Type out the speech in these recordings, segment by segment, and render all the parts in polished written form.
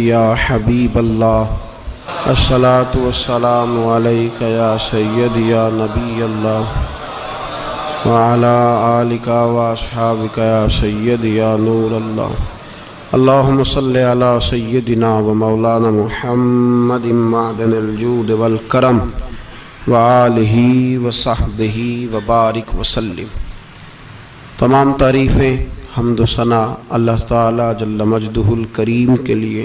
یا حبیب اللہ، الصلاۃ والسلام علیک یا سید یا نبی اللہ، وعلی آلک واصحابک یا سید یا نور اللہ۔ اللہم صلی علی سیدنا و مولانا محمد معدن الجود والکرم وآلہ وصحبہ وبارک وسلم۔ تمام تعریفیں، حمد و ثنا اللہ تعالی جل مجدہ الکریم کے لیے۔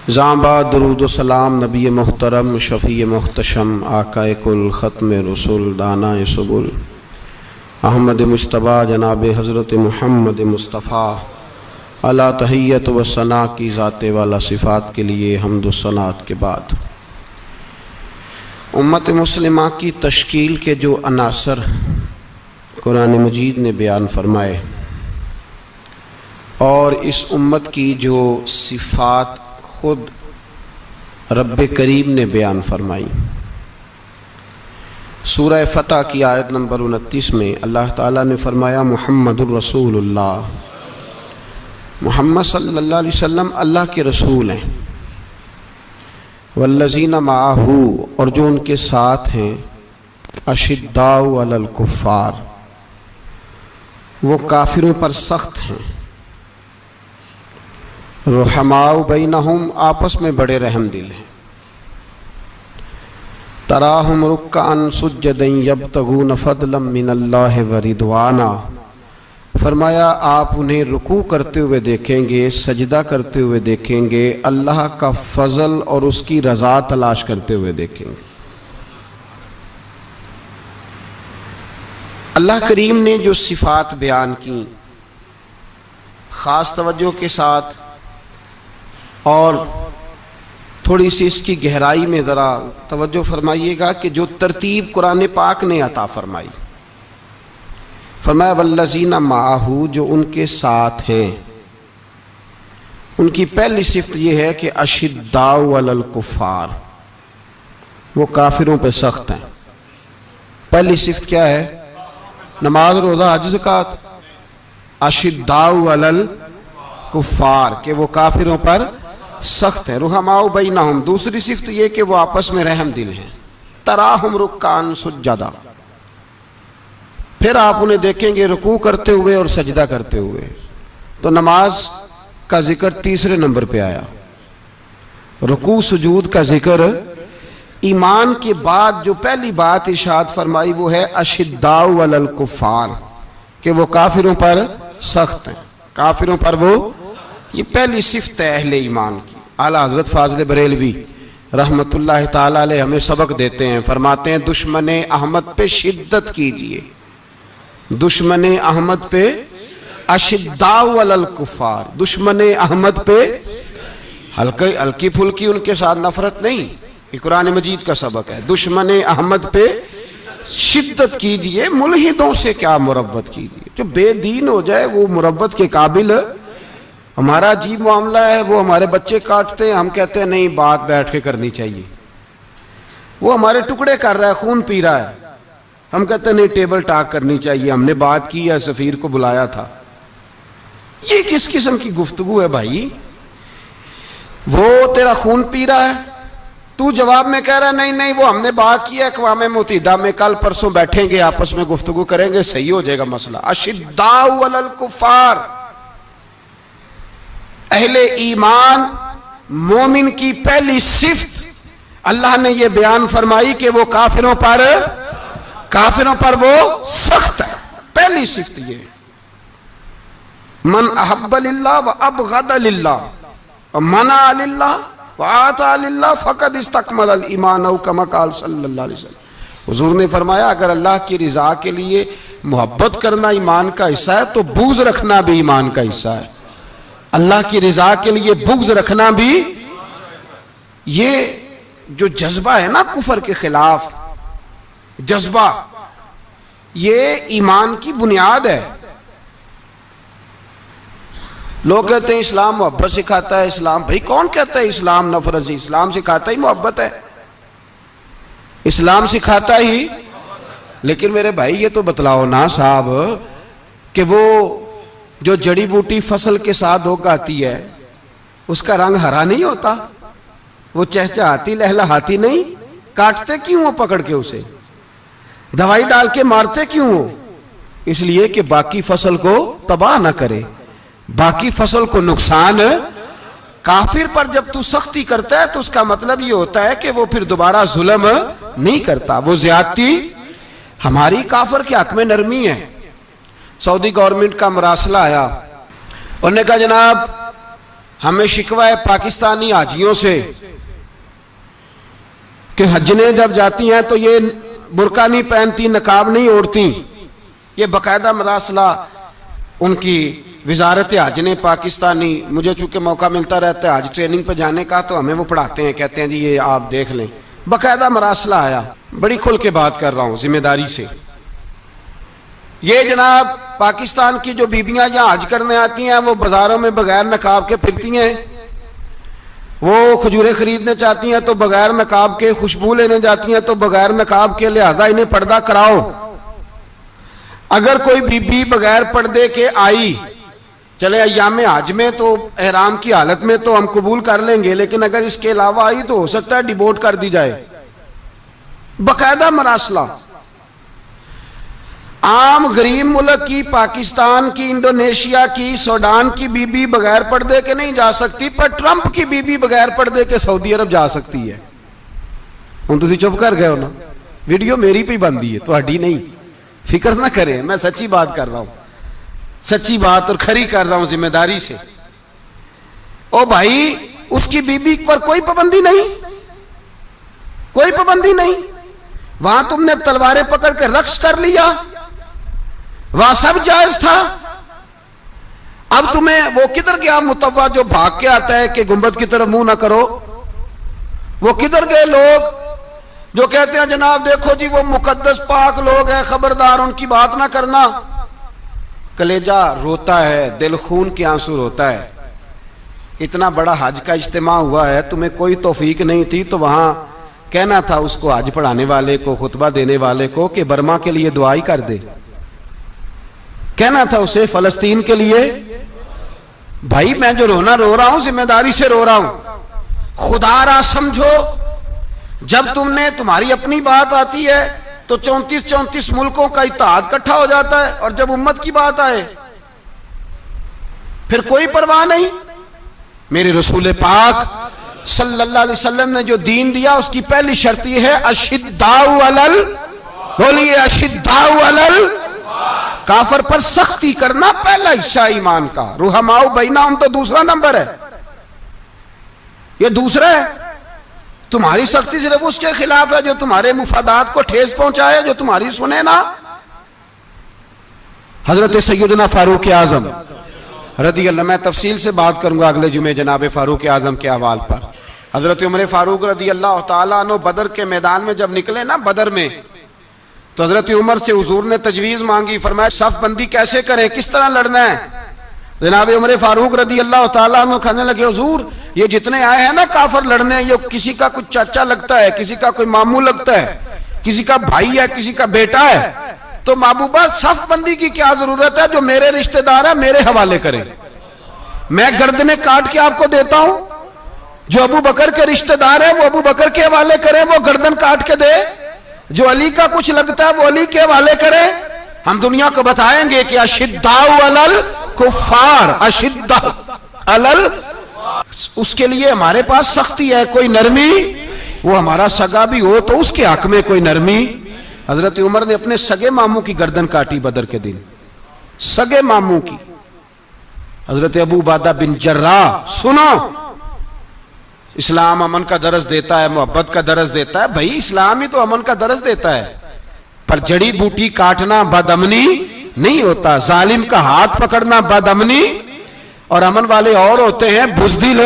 زامبا درود و سلام نبی محترم شفیع محتشم آقائے کل ختم رسول دانائے سبل احمد مجتبیٰ جناب حضرت محمد مصطفیٰ علی تحیت و ثنا کی ذات والا صفات کے لیے حمد و ثناء کے بعد، امت مسلمہ کی تشکیل کے جو عناصر قرآن مجید نے بیان فرمائے اور اس امت کی جو صفات خود رب کریم نے بیان فرمائی، سورہ فتح کی آیت نمبر 29 میں اللہ تعالیٰ نے فرمایا محمد الرسول اللہ، محمد صلی اللہ علیہ وسلم اللہ کے رسول ہیں، والذین معہ اور جو ان کے ساتھ ہیں، اشداء علی الکفار وہ کافروں پر سخت ہیں، رحماء بینہم آپس میں بڑے رحم دل ہیں، تراہم رکعا سجدا یبتغون فضلا من اللہ ورضوانا، فرمایا آپ انہیں رکوع کرتے ہوئے دیکھیں گے، سجدہ کرتے ہوئے دیکھیں گے، اللہ کا فضل اور اس کی رضا تلاش کرتے ہوئے دیکھیں گے۔ اللہ کریم نے جو صفات بیان کی خاص توجہ کے ساتھ اور تھوڑی سی اس کی گہرائی میں ذرا توجہ فرمائیے گا کہ جو ترتیب قرآن پاک نے عطا فرمائی، فرمایا والذین معہ جو ان کے ساتھ ہیں، ان کی پہلی صفت یہ ہے کہ اشداء علی الکفار وہ کافروں پہ سخت ہیں۔ پہلی صفت کیا ہے؟ نماز روزہ حج زکوٰۃ، اشداء علی الکفار کہ وہ کافروں پر سخت ہے، رحماء بینہم دوسری صفت یہ کہ وہ آپس میں رحم دل ہیں، تراہم رکعا سجدا پھر آپ انہیں دیکھیں گے رکوع کرتے ہوئے اور سجدہ کرتے ہوئے۔ تو نماز کا ذکر تیسرے نمبر پہ آیا، رکوع سجود کا ذکر ایمان کے بعد جو پہلی بات ارشاد فرمائی وہ ہے اشداء علی الکفار کہ وہ کافروں پر سخت ہیں، کافروں پر وہ، یہ پہلی صفت ہے اہل ایمان کی۔ اعلیٰ حضرت فاضل بریلوی رحمت اللہ تعالی علیہ ہمیں سبق دیتے ہیں، فرماتے ہیں دشمن احمد پہ شدت کیجئے، دشمن احمد پہ اشداء علی الکفار، دشمن احمد پہ ہلکی پھلکی ان کے ساتھ نفرت نہیں، یہ قرآن مجید کا سبق ہے، دشمن احمد پہ شدت کیجئے، ملحدوں سے کیا مربت کیجئے، جو بے دین ہو جائے وہ مربت کے قابل۔ ہمارا عجیب معاملہ ہے، وہ ہمارے بچے کاٹتے ہیں، ہم کہتے ہیں نہیں بات بیٹھ کے کرنی چاہیے، وہ ہمارے ٹکڑے کر رہا ہے، خون پی رہا ہے، ہم کہتے ہیں نہیں ٹیبل ٹاک کرنی چاہیے، ہم نے بات کی ہے، سفیر کو بلایا تھا۔ یہ کس قسم کی گفتگو ہے بھائی؟ وہ تیرا خون پی رہا ہے، تو جواب میں کہہ رہا ہے نہیں وہ ہم نے بات کی ہے اقوام متحدہ میں، کل پرسوں بیٹھیں گے آپس میں گفتگو کریں گے، صحیح ہو جائے گا مسئلہ۔ اشداء علی الکفار اہل ایمان مومن کی پہلی صفت اللہ نے یہ بیان فرمائی کہ وہ کافروں پر وہ سخت ہے، پہلی صفت یہ۔ من احب للہ و ابغض للہ و منع للہ و آتا للہ فقد استکمل الایمان او کما قال صلی اللہ علیہ وسلم۔ حضور نے فرمایا اگر اللہ کی رضا کے لیے محبت کرنا ایمان کا حصہ ہے تو بغض رکھنا بھی ایمان کا حصہ ہے، اللہ کی رضا کے لیے بغض رکھنا بھی۔ یہ جو جذبہ ہے نا کفر کے خلاف جذبہ، یہ ایمان کی بنیاد ہے۔ لوگ کہتے ہیں اسلام محبت سکھاتا ہے، اسلام، بھائی کون کہتا ہے اسلام نفرت؟ اسلام سکھاتا ہی محبت ہے، اسلام سکھاتا ہی۔ لیکن میرے بھائی یہ تو بتلاؤ نا صاحب کہ وہ جو جڑی بوٹی فصل کے ساتھ اگ آتی ہے اس کا رنگ ہرا نہیں ہوتا؟ وہ چہچہاتی لہلہاتی نہیں؟ کاٹتے کیوں ہو پکڑ کے اسے؟ دوائی ڈال کے مارتے کیوں ہو؟ اس لیے کہ باقی فصل کو تباہ نہ کرے، باقی فصل کو نقصان۔ کافر پر جب تو سختی کرتا ہے تو اس کا مطلب یہ ہوتا ہے کہ وہ پھر دوبارہ ظلم نہیں کرتا، وہ زیادتی۔ ہماری کافر کے حق میں نرمی ہے۔ سعودی گورنمنٹ کا مراسلہ آیا، انہوں نے کہا جناب ہمیں شکوہ ہے پاکستانی حاجیوں سے کہ حجنے جب جاتی ہیں تو یہ برقع نہیں پہنتی، نقاب نہیں اوڑھتی۔ یہ باقاعدہ مراسلہ ان کی وزارت حج نے پاکستانی، مجھے چونکہ موقع ملتا رہتا ہے حج ٹریننگ پہ جانے کا تو ہمیں وہ پڑھاتے ہیں، کہتے ہیں جی یہ آپ دیکھ لیں، باقاعدہ مراسلہ آیا۔ بڑی کھل کے بات کر رہا ہوں ذمہ داری سے۔ یہ جناب پاکستان کی جو بیبیاں یہاں حج کرنے آتی ہیں وہ بازاروں میں بغیر نقاب کے پھرتی ہیں، وہ کھجوریں خریدنے چاہتی ہیں تو بغیر نقاب کے، خوشبو لینے جاتی ہیں تو بغیر نقاب کے، لہذا انہیں پردہ کراؤ۔ اگر کوئی بی بی بغیر پردے کے آئی، چلے ایام حج میں تو احرام کی حالت میں تو ہم قبول کر لیں گے، لیکن اگر اس کے علاوہ آئی تو ہو سکتا ہے ڈیبورٹ کر دی جائے۔ باقاعدہ مراسلہ۔ عام غریب ملک کی، پاکستان کی، انڈونیشیا کی، سوڈان کی بی بی بغیر پردے کے نہیں جا سکتی، پر ٹرمپ کی بی بی بغیر پردے کے سعودی عرب جا سکتی ہے۔ ہوں تسی چپ کر گئے ہو نا، ویڈیو میری پہ بندی ہے، تہاڈی نہیں، فکر نہ کریں، میں سچی بات کر رہا ہوں، سچی بات اور کھری کر رہا ہوں ذمہ داری سے۔ او بھائی اس کی بی بی پر کوئی پابندی نہیں، کوئی پابندی نہیں۔ وہاں تم نے تلواریں پکڑ کے رقص کر لیا، وہاں سب جائز تھا۔ اب تمہیں وہ کدھر گیا متوا جو بھاگ کے آتا ہے کہ گنبد کی طرف منہ نہ کرو؟ وہ کدھر گئے لوگ جو کہتے ہیں جناب دیکھو جی وہ مقدس پاک لوگ ہیں، خبردار ان کی بات نہ کرنا؟ کلیجہ روتا ہے، دل خون کے آنسو روتا ہے۔ اتنا بڑا حج کا اجتماع ہوا ہے، تمہیں کوئی توفیق نہیں تھی تو وہاں کہنا تھا اس کو، حج پڑھانے والے کو، خطبہ دینے والے کو کہ برما کے لیے دعائی کر دے، کہنا تھا اسے فلسطین کے لیے۔ بھائی میں جو رونا رو رہا ہوں ذمہ داری سے رو رہا ہوں۔ خدا را سمجھو، جب تم نے تمہاری اپنی بات آتی ہے تو 34 ملکوں کا اتحاد اکٹھا ہو جاتا ہے، اور جب امت کی بات آئے پھر کوئی پرواہ نہیں۔ میرے رسول پاک صلی اللہ علیہ وسلم نے جو دین دیا اس کی پہلی شرط یہ ہے اشداء علل، بولیے اشداء علل، کافر پر سختی کرنا پہلا حصہ ایمان کا۔ رحماء بینہم تو دوسرا نمبر ہے، یہ دوسرا ہے۔ تمہاری سختی صرف اس کے خلاف ہے جو تمہارے مفادات کو ٹھیس پہنچائے، جو تمہاری سنے نا۔ حضرت سیدنا فاروق اعظم رضی اللہ، میں تفصیل سے بات کروں گا اگلے جمعے جناب فاروق اعظم کے احوال پر۔ حضرت عمر فاروق رضی اللہ تعالیٰ عنہ بدر کے میدان میں جب نکلے نا، بدر میں، تو حضرت عمر سے حضور نے تجویز مانگی، فرمایا صف بندی کیسے کریں، کس طرح لڑنا ہے؟ جناب عمر فاروق رضی اللہ تعالیٰ عنہ کہنے لگے حضور یہ جتنے آئے ہیں نا کافر لڑنے، یہ کسی کا کچھ چاچا لگتا ہے، کسی کا کوئی ماموں لگتا ہے، کسی کا بھائی ہے، کسی کا بیٹا ہے، تو محبوبہ صف بندی کی کیا ضرورت ہے؟ جو میرے رشتہ دار ہے میرے حوالے کریں، میں گردنیں کاٹ کے آپ کو دیتا ہوں۔ جو ابو بکر کے رشتہ دار ہے وہ ابو بکر کے حوالے کریں، وہ گردن کاٹ کے دے۔ جو علی کا کچھ لگتا ہے وہ علی کے حوالے کرے۔ ہم دنیا کو بتائیں گے کہ اشداء علل کفار، اشداء علل، اس کے لیے ہمارے پاس سختی ہے، کوئی نرمی۔ وہ ہمارا سگا بھی ہو تو اس کے حق میں کوئی نرمی۔ حضرت عمر نے اپنے سگے ماموں کی گردن کاٹی بدر کے دن، سگے ماموں کی۔ حضرت ابو عبیدہ بن جراح، سنو، اسلام امن کا درس دیتا ہے، محبت کا درس دیتا ہے۔ بھائی اسلام ہی تو امن کا درس دیتا ہے، پر جڑی بوٹی کاٹنا بد امنی نہیں ہوتا، ظالم کا ہاتھ پکڑنا بد امنی، اور امن والے اور ہوتے ہیں بزدل،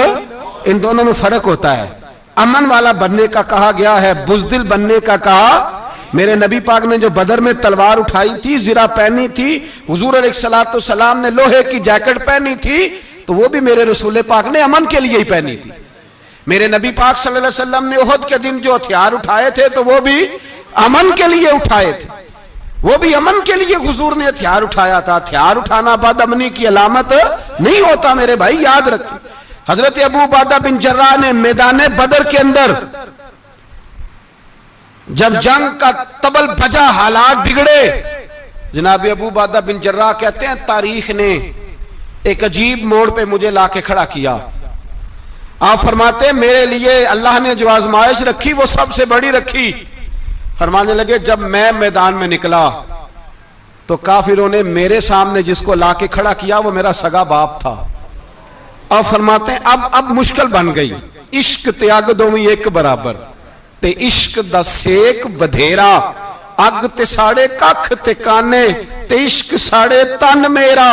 ان دونوں میں فرق ہوتا ہے۔ امن والا بننے کا کہا گیا ہے، بزدل بننے کا کہا۔ میرے نبی پاک نے جو بدر میں تلوار اٹھائی تھی، زرہ پہنی تھی، حضور علیہ الصلوۃ والسلام نے لوہے کی جیکٹ پہنی تھی، تو وہ بھی میرے رسول پاک نے امن کے لیے ہی پہنی تھی۔ میرے نبی پاک صلی اللہ علیہ وسلم نے احد کے دن جو ہتھیار اٹھائے تھے تو وہ بھی امن کے لیے اٹھائے تھے، وہ بھی امن کے لیے حضور نے ہتھیار اٹھایا تھا۔ ہتھیار اٹھانا بد امنی کی علامت نہیں ہوتا میرے بھائی، یاد رکھیں۔ حضرت ابو عبیدہ بن جراح نے میدان بدر کے اندر جب جنگ کا طبل بجا، حالات بگڑے، جناب ابو عبیدہ بن جراح کہتے ہیں تاریخ نے ایک عجیب موڑ پہ مجھے لا کے کھڑا کیا. آپ فرماتے ہیں میرے لیے اللہ نے جو آزمائش رکھی وہ سب سے بڑی رکھی. فرمانے لگے جب میں میدان میں نکلا تو کافروں نے میرے سامنے جس کو لا کے کھڑا کیا وہ میرا سگا باپ تھا. اور فرماتے ہیں اب مشکل بن گئی. عشق تیاگ دوویں ایک برابر تے عشق دا سیک ودھیرا، اگ تے ساڑے ککھ تے کانے تے عشق ساڑے تن میرا،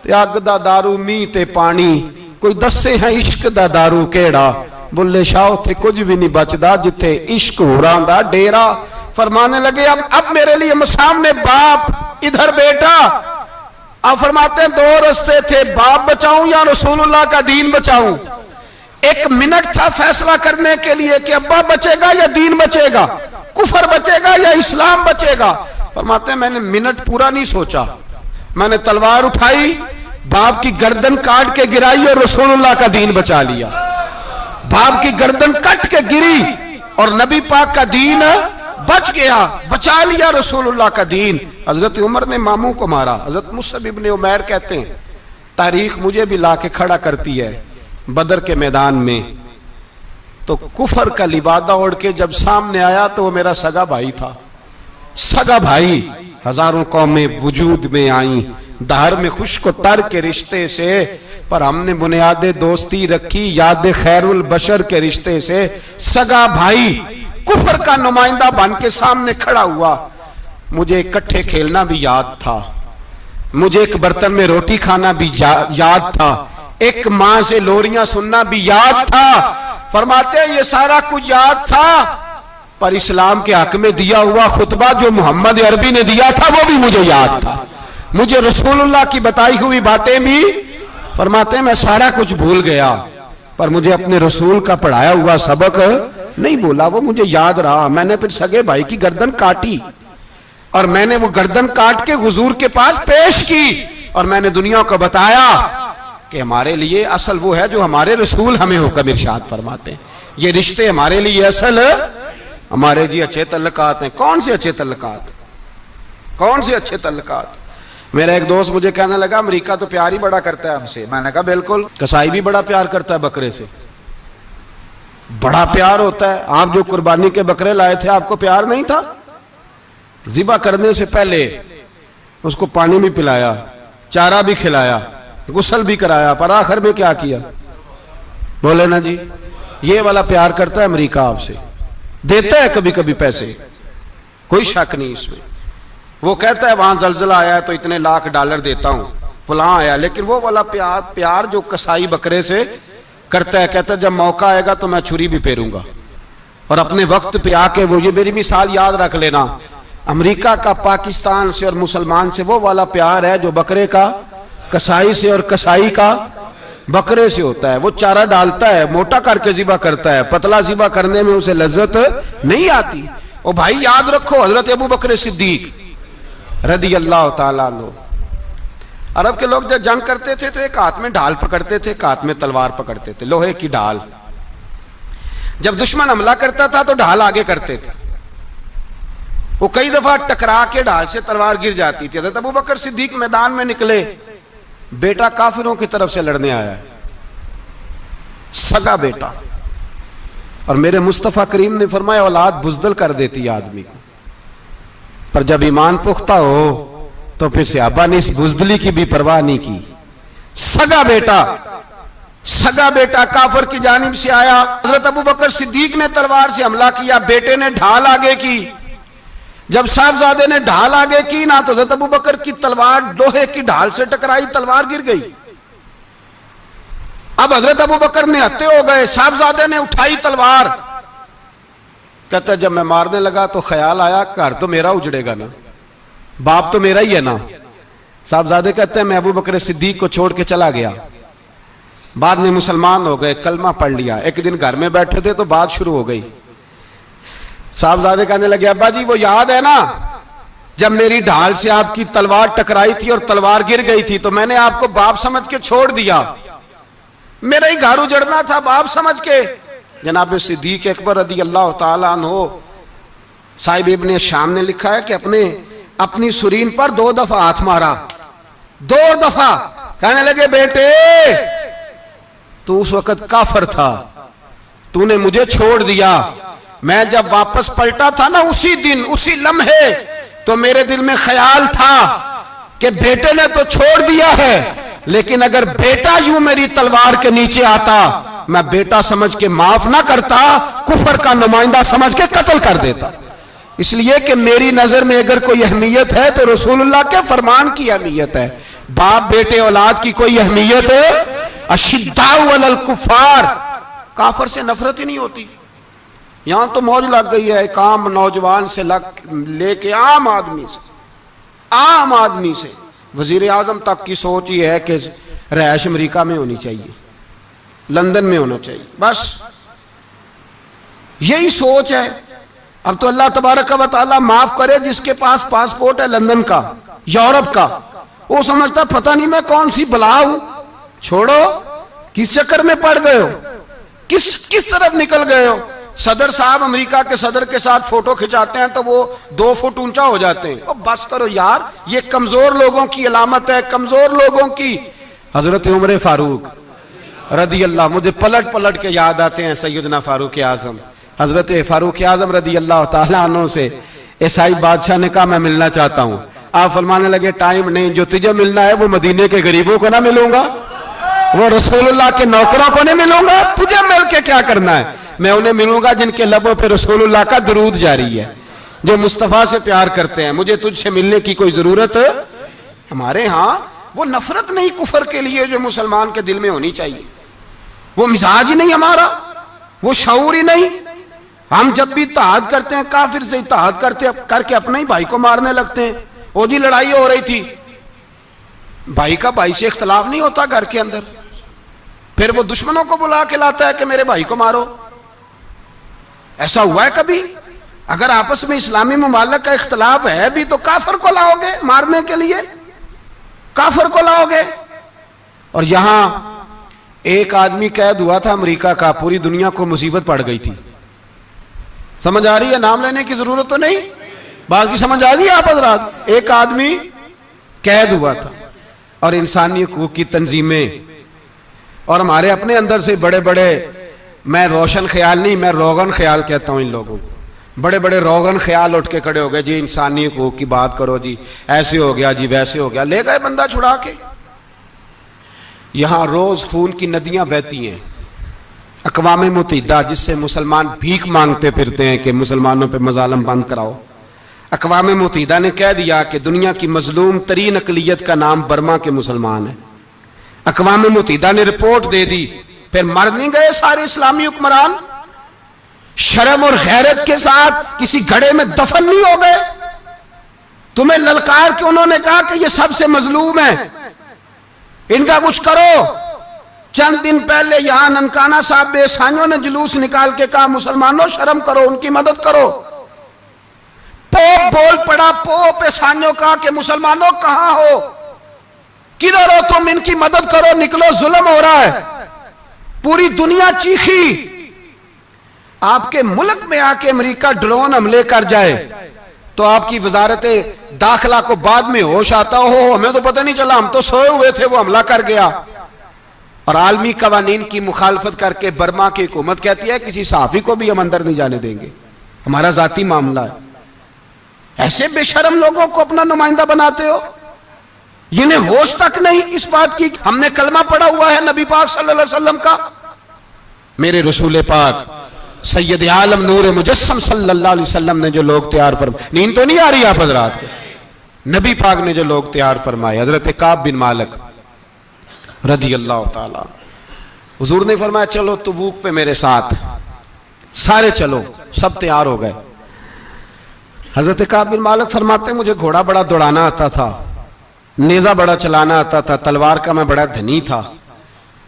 تے اگ دا دارو می تے پانی، کوئی دسے ہیں عشق دا دارو کیڑا، بلے شاہ تے کچھ بھی نہیں بچدا جتھے عشق ہوراں دا ڈیرا. فرمانے لگے اب میرے لیے سامنے باپ، ادھر بیٹا. آپ فرماتے ہیں دو رستے تھے، باپ بچاؤں یا رسول اللہ کا دین بچاؤں. ایک منٹ تھا فیصلہ کرنے کے لیے کہ ابا بچے گا یا دین بچے گا، کفر بچے گا یا اسلام بچے گا. فرماتے ہیں میں نے منٹ پورا نہیں سوچا، میں نے تلوار اٹھائی، باپ کی گردن کاٹ کے گرائی اور رسول اللہ کا دین بچا لیا. باپ کی گردن کٹ کے گری اور نبی پاک کا دین بچ گیا، بچا لیا رسول اللہ کا دین. حضرت عمر نے ماموں کو مارا. حضرت مصعب ابن عمیر کہتے ہیں تاریخ مجھے بھی لا کے کھڑا کرتی ہے بدر کے میدان میں، تو کفر کا لبادہ اوڑھ کے جب سامنے آیا تو وہ میرا سگا بھائی تھا. سگا بھائی. ہزاروں قومیں وجود میں آئیں دہر میں خشک و تر کے رشتے سے، پر ہم نے بنیاد دوستی رکھی یاد خیر البشر کے رشتے سے. سگا بھائی کفر کا نمائندہ بن کے سامنے کھڑا ہوا. مجھے اکٹھے کھیلنا بھی یاد تھا، مجھے ایک برتن میں روٹی کھانا بھی یاد تھا، ایک ماں سے لوریاں سننا بھی یاد تھا. فرماتے ہیں یہ سارا کچھ یاد تھا، پر اسلام کے حق میں دیا ہوا خطبہ جو محمد عربی نے دیا تھا وہ بھی مجھے یاد تھا، مجھے رسول اللہ کی بتائی ہوئی باتیں بھی. فرماتے ہیں میں سارا کچھ بھول گیا، پر مجھے اپنے رسول کا پڑھایا ہوا سبق نہیں بولا، وہ مجھے یاد رہا. میں نے پھر سگے بھائی کی گردن کاٹی اور میں نے وہ گردن کاٹ کے حضور کے پاس پیش کی اور میں نے دنیا کو بتایا کہ ہمارے لیے اصل وہ ہے جو ہمارے رسول ہمیں حکم ارشاد فرماتے ہیں. یہ رشتے ہمارے لیے اصل ہمارے جی اچھے تعلقات ہیں. کون سے اچھے تعلقات؟ کون سے اچھے تعلقات؟ میرا ایک دوست مجھے کہنے لگا امریکہ تو پیار ہی بڑا کرتا ہے ہم سے. میں نے کہا بالکل، کسائی بھی بڑا پیار کرتا ہے بکرے سے، بڑا پیار ہوتا ہے. آپ جو قربانی کے بکرے لائے تھے آپ کو پیار نہیں تھا؟ ذبح کرنے سے پہلے اس کو پانی بھی پلایا، چارہ بھی کھلایا، غسل بھی کرایا، پر آخر میں کیا کیا؟ بولے نا جی. یہ والا پیار کرتا ہے امریکہ آپ سے، دیتا ہے کبھی کبھی پیسے، کوئی شک نہیں اس میں. وہ کہتا ہے وہاں زلزلہ آیا ہے تو اتنے لاکھ ڈالر دیتا ہوں، فلاں آیا. لیکن وہ والا پیار جو کسائی بکرے سے کرتا ہے، کہتا ہے جب موقع آئے گا تو میں چھری بھی پھیروں گا. اور اپنے وقت پہ آ کے وہ، یہ میری مثال یاد رکھ لینا، امریکہ کا پاکستان سے اور مسلمان سے وہ والا پیار ہے جو بکرے کا کسائی سے اور کسائی کا بکرے سے ہوتا ہے. وہ چارہ ڈالتا ہے، موٹا کر کے ذبح کرتا ہے، پتلا ذبح کرنے میں اسے لذت نہیں آتی. اور بھائی یاد رکھو حضرت ابو بکر صدیق رضی اللہ تعالیٰ عنہ، عرب کے لوگ جب جنگ کرتے تھے تو ایک ہاتھ میں ڈھال پکڑتے تھے، ایک ہاتھ میں تلوار پکڑتے تھے، لوہے کی ڈھال. جب دشمن حملہ کرتا تھا تو ڈھال آگے کرتے تھے. وہ کئی دفعہ ٹکرا کے ڈھال سے تلوار گر جاتی تھی. حضرت ابو بکر صدیق میدان میں نکلے، بیٹا کافروں کی طرف سے لڑنے آیا ہے، سگا بیٹا. اور میرے مصطفیٰ کریم نے فرمایا اولاد بزدل کر دیتی ہے آدمی کو، پر جب ایمان پختہ ہو تو پھر صحابہ نے اس بزدلی کی بھی پرواہ نہیں کی. سگا بیٹا کافر کی جانب سے آیا. حضرت ابو بکر صدیق نے تلوار سے حملہ کیا، بیٹے نے ڈھال آگے کی. جب صاحبزادے نے ڈھال آگے کی نا تو حضرت ابو بکر کی تلوار لوہے کی ڈھال سے ٹکرائی، تلوار گر گئی. اب حضرت ابو بکر نے ہتے ہو گئے، صاحبزادے نے اٹھائی تلوار. کہتا ہے جب میں مارنے لگا تو خیال آیا گھر تو میرا اجڑے گا نا، باپ تو میرا ہی ہے نا. صاحبزادے کہتے ہیں میں ابو بکر صدیق کو چھوڑ کے چلا گیا. بعد میں مسلمان ہو گئے، کلمہ پڑھ لیا. ایک دن گھر میں بیٹھے تھے تو بات شروع ہو گئی. صاحبزادے کہنے لگے ابا جی وہ یاد ہے نا جب میری ڈھال سے آپ کی تلوار ٹکرائی تھی اور تلوار گر گئی تھی تو میں نے آپ کو باپ سمجھ کے چھوڑ دیا. میرا ہی گھر اجڑنا تھا باپ سمجھ کے. جناب صدیق اکبر رضی اللہ تعالیٰ عنہ صاحب ابن شام نے لکھا ہے کہ اپنی سرین پر 2 دفعہ ہاتھ مارا, 2 دفعہ. کہنے لگے بیٹے تو اس وقت کافر تھا, تو نے مجھے چھوڑ دیا. میں جب واپس پلٹا تھا نا اسی دن اسی لمحے تو میرے دل میں خیال تھا کہ بیٹے نے تو چھوڑ دیا ہے, لیکن اگر بیٹا یوں میری تلوار کے نیچے آتا میں بیٹا سمجھ کے معاف نہ کرتا, کفر کا نمائندہ سمجھ کے قتل کر دیتا. اس لیے کہ میری نظر میں اگر کوئی اہمیت ہے تو رسول اللہ کے فرمان کی اہمیت ہے. باپ بیٹے اولاد کی کوئی اہمیت ہے؟ اشداء علی الکفار, کافر سے نفرت ہی نہیں ہوتی. یہاں تو موج لگ گئی ہے ایک عام نوجوان سے لے کے عام آدمی سے وزیر اعظم تک کی سوچ یہ ہے کہ رہائش امریکہ میں ہونی چاہیے, لندن میں ہونا چاہیے, بس یہی سوچ ہے. اب تو اللہ تبارک و تعالی معاف کرے جس کے پاس پاسپورٹ ہے لندن کا, یورپ کا, وہ سمجھتا پتہ نہیں میں کون سی بلا ہوں. چھوڑو, کس چکر میں پڑ گئے ہو, کس طرف نکل گئے ہو. صدر صاحب امریکہ کے صدر کے ساتھ فوٹو کھچاتے ہیں تو وہ 2 فٹ اونچا ہو جاتے ہیں. بس کرو یار, یہ کمزور لوگوں کی علامت ہے, کمزور لوگوں کی. حضرت عمر فاروق رضی اللہ, مجھے پلٹ کے یاد آتے ہیں سیدنا فاروق اعظم. حضرت فاروق اعظم رضی اللہ تعالیٰ عنہ سے عیسائی بادشاہ نے کہا میں ملنا چاہتا ہوں. آپ فرمانے لگے ٹائم نہیں, جو تجھے ملنا ہے وہ مدینے کے غریبوں کو نہ ملوں گا, وہ رسول اللہ کے نوکروں کو نہیں ملوں گا, تجھے مل کے کیا کرنا ہے. میں انہیں ملوں گا جن کے لبوں پہ رسول اللہ کا درود جاری ہے, جو مصطفیٰ سے پیار کرتے ہیں. مجھے تجھ سے ملنے کی کوئی ضرورت. ہمارے ہاں وہ نفرت نہیں کفر کے لیے جو مسلمان کے دل میں ہونی چاہیے, وہ مزاج ہی نہیں ہمارا, وہ شعور ہی نہیں. ہم جب بھی اتحاد کرتے ہیں کافر سے اتحاد کر کے اپنے ہی بھائی کو مارنے لگتے ہیں. وہ جی لڑائی ہو رہی تھی, بھائی کا بھائی سے اختلاف نہیں ہوتا گھر کے اندر, پھر وہ دشمنوں کو بلا کے لاتا ہے کہ میرے بھائی کو مارو. ایسا ہوا ہے کبھی؟ اگر آپس میں اسلامی ممالک کا اختلاف ہے بھی تو کافر کو لاؤ گے مارنے کے لیے, کافر کو لاؤ گے. اور یہاں ایک آدمی قید ہوا تھا امریکہ کا, پوری دنیا کو مصیبت پڑ گئی تھی. سمجھ آ رہی ہے؟ نام لینے کی ضرورت تو نہیں, بات کی سمجھ آ گئی آپ حضرات. ایک آدمی قید ہوا تھا اور انسانی حقوق کی تنظیمیں اور ہمارے اپنے اندر سے بڑے بڑے, میں روشن خیال نہیں, میں روغن خیال کہتا ہوں ان لوگوں کو, بڑے بڑے روغن خیال اٹھ کے کھڑے ہو گئے, جی انسانی حقوق کی بات کرو, جی ایسے ہو گیا, جی ویسے ہو گیا. لے گئے بندہ چھڑا کے. یہاں روز خون کی ندیاں بہتی ہیں. اقوام متحدہ جس سے مسلمان بھیک مانگتے پھرتے ہیں کہ مسلمانوں پہ مظالم بند کراؤ, اقوام متحدہ نے کہہ دیا کہ دنیا کی مظلوم ترین اقلیت کا نام برما کے مسلمان ہے. اقوام متحدہ نے رپورٹ دے دی, پھر مر نہیں گئے سارے اسلامی حکمران؟ شرم اور غیرت کے ساتھ کسی گھڑے میں دفن نہیں ہو گئے؟ تمہیں للکار کے انہوں نے کہا کہ یہ سب سے مظلوم ہے, ان کا کچھ کرو. چند دن پہلے یہاں ننکانہ صاحب بے سانیوں نے جلوس نکال کے کہا مسلمانوں شرم کرو, ان کی مدد کرو. پوپ بول پڑا, پوپ ایسانیوں کا کہ مسلمانوں کہاں ہو, کدھر ہو تم, ان کی مدد کرو, نکلو, ظلم ہو رہا ہے. پوری دنیا چیخی. آپ کے ملک میں آ کے امریکہ ڈرون حملے کر جائے تو آپ کی وزارت داخلہ کو بعد میں ہوش آتا ہو, ہمیں تو پتہ نہیں چلا, ہم تو سوئے ہوئے تھے, وہ حملہ کر گیا. اور عالمی قوانین کی مخالفت کر کے برما کی حکومت کہتی ہے کسی صحافی کو بھی ہم اندر نہیں جانے دیں گے, ہمارا ذاتی معاملہ ہے. ایسے بے شرم لوگوں کو اپنا نمائندہ بناتے ہو, جنہیں ہوش تک نہیں اس بات کی. ہم نے کلمہ پڑھا ہوا ہے نبی پاک صلی اللہ علیہ وسلم کا, میرے رسول پاک سید عالم نور مجسم صلی اللہ علیہ وسلم نے جو لوگ تیار فرمائے, نیند تو نہیں آ رہی آپ حضرات, نبی پاک نے جو لوگ تیار فرمائے, حضرت کعب بن مالک رضی اللہ تعالی, حضور نے فرمایا چلو تبوک پہ میرے ساتھ, سارے چلو, سب تیار ہو گئے. حضرت کعب بن مالک فرماتے مجھے گھوڑا بڑا دوڑانا آتا تھا, نیزہ بڑا چلانا آتا تھا, تلوار کا میں بڑا دھنی تھا,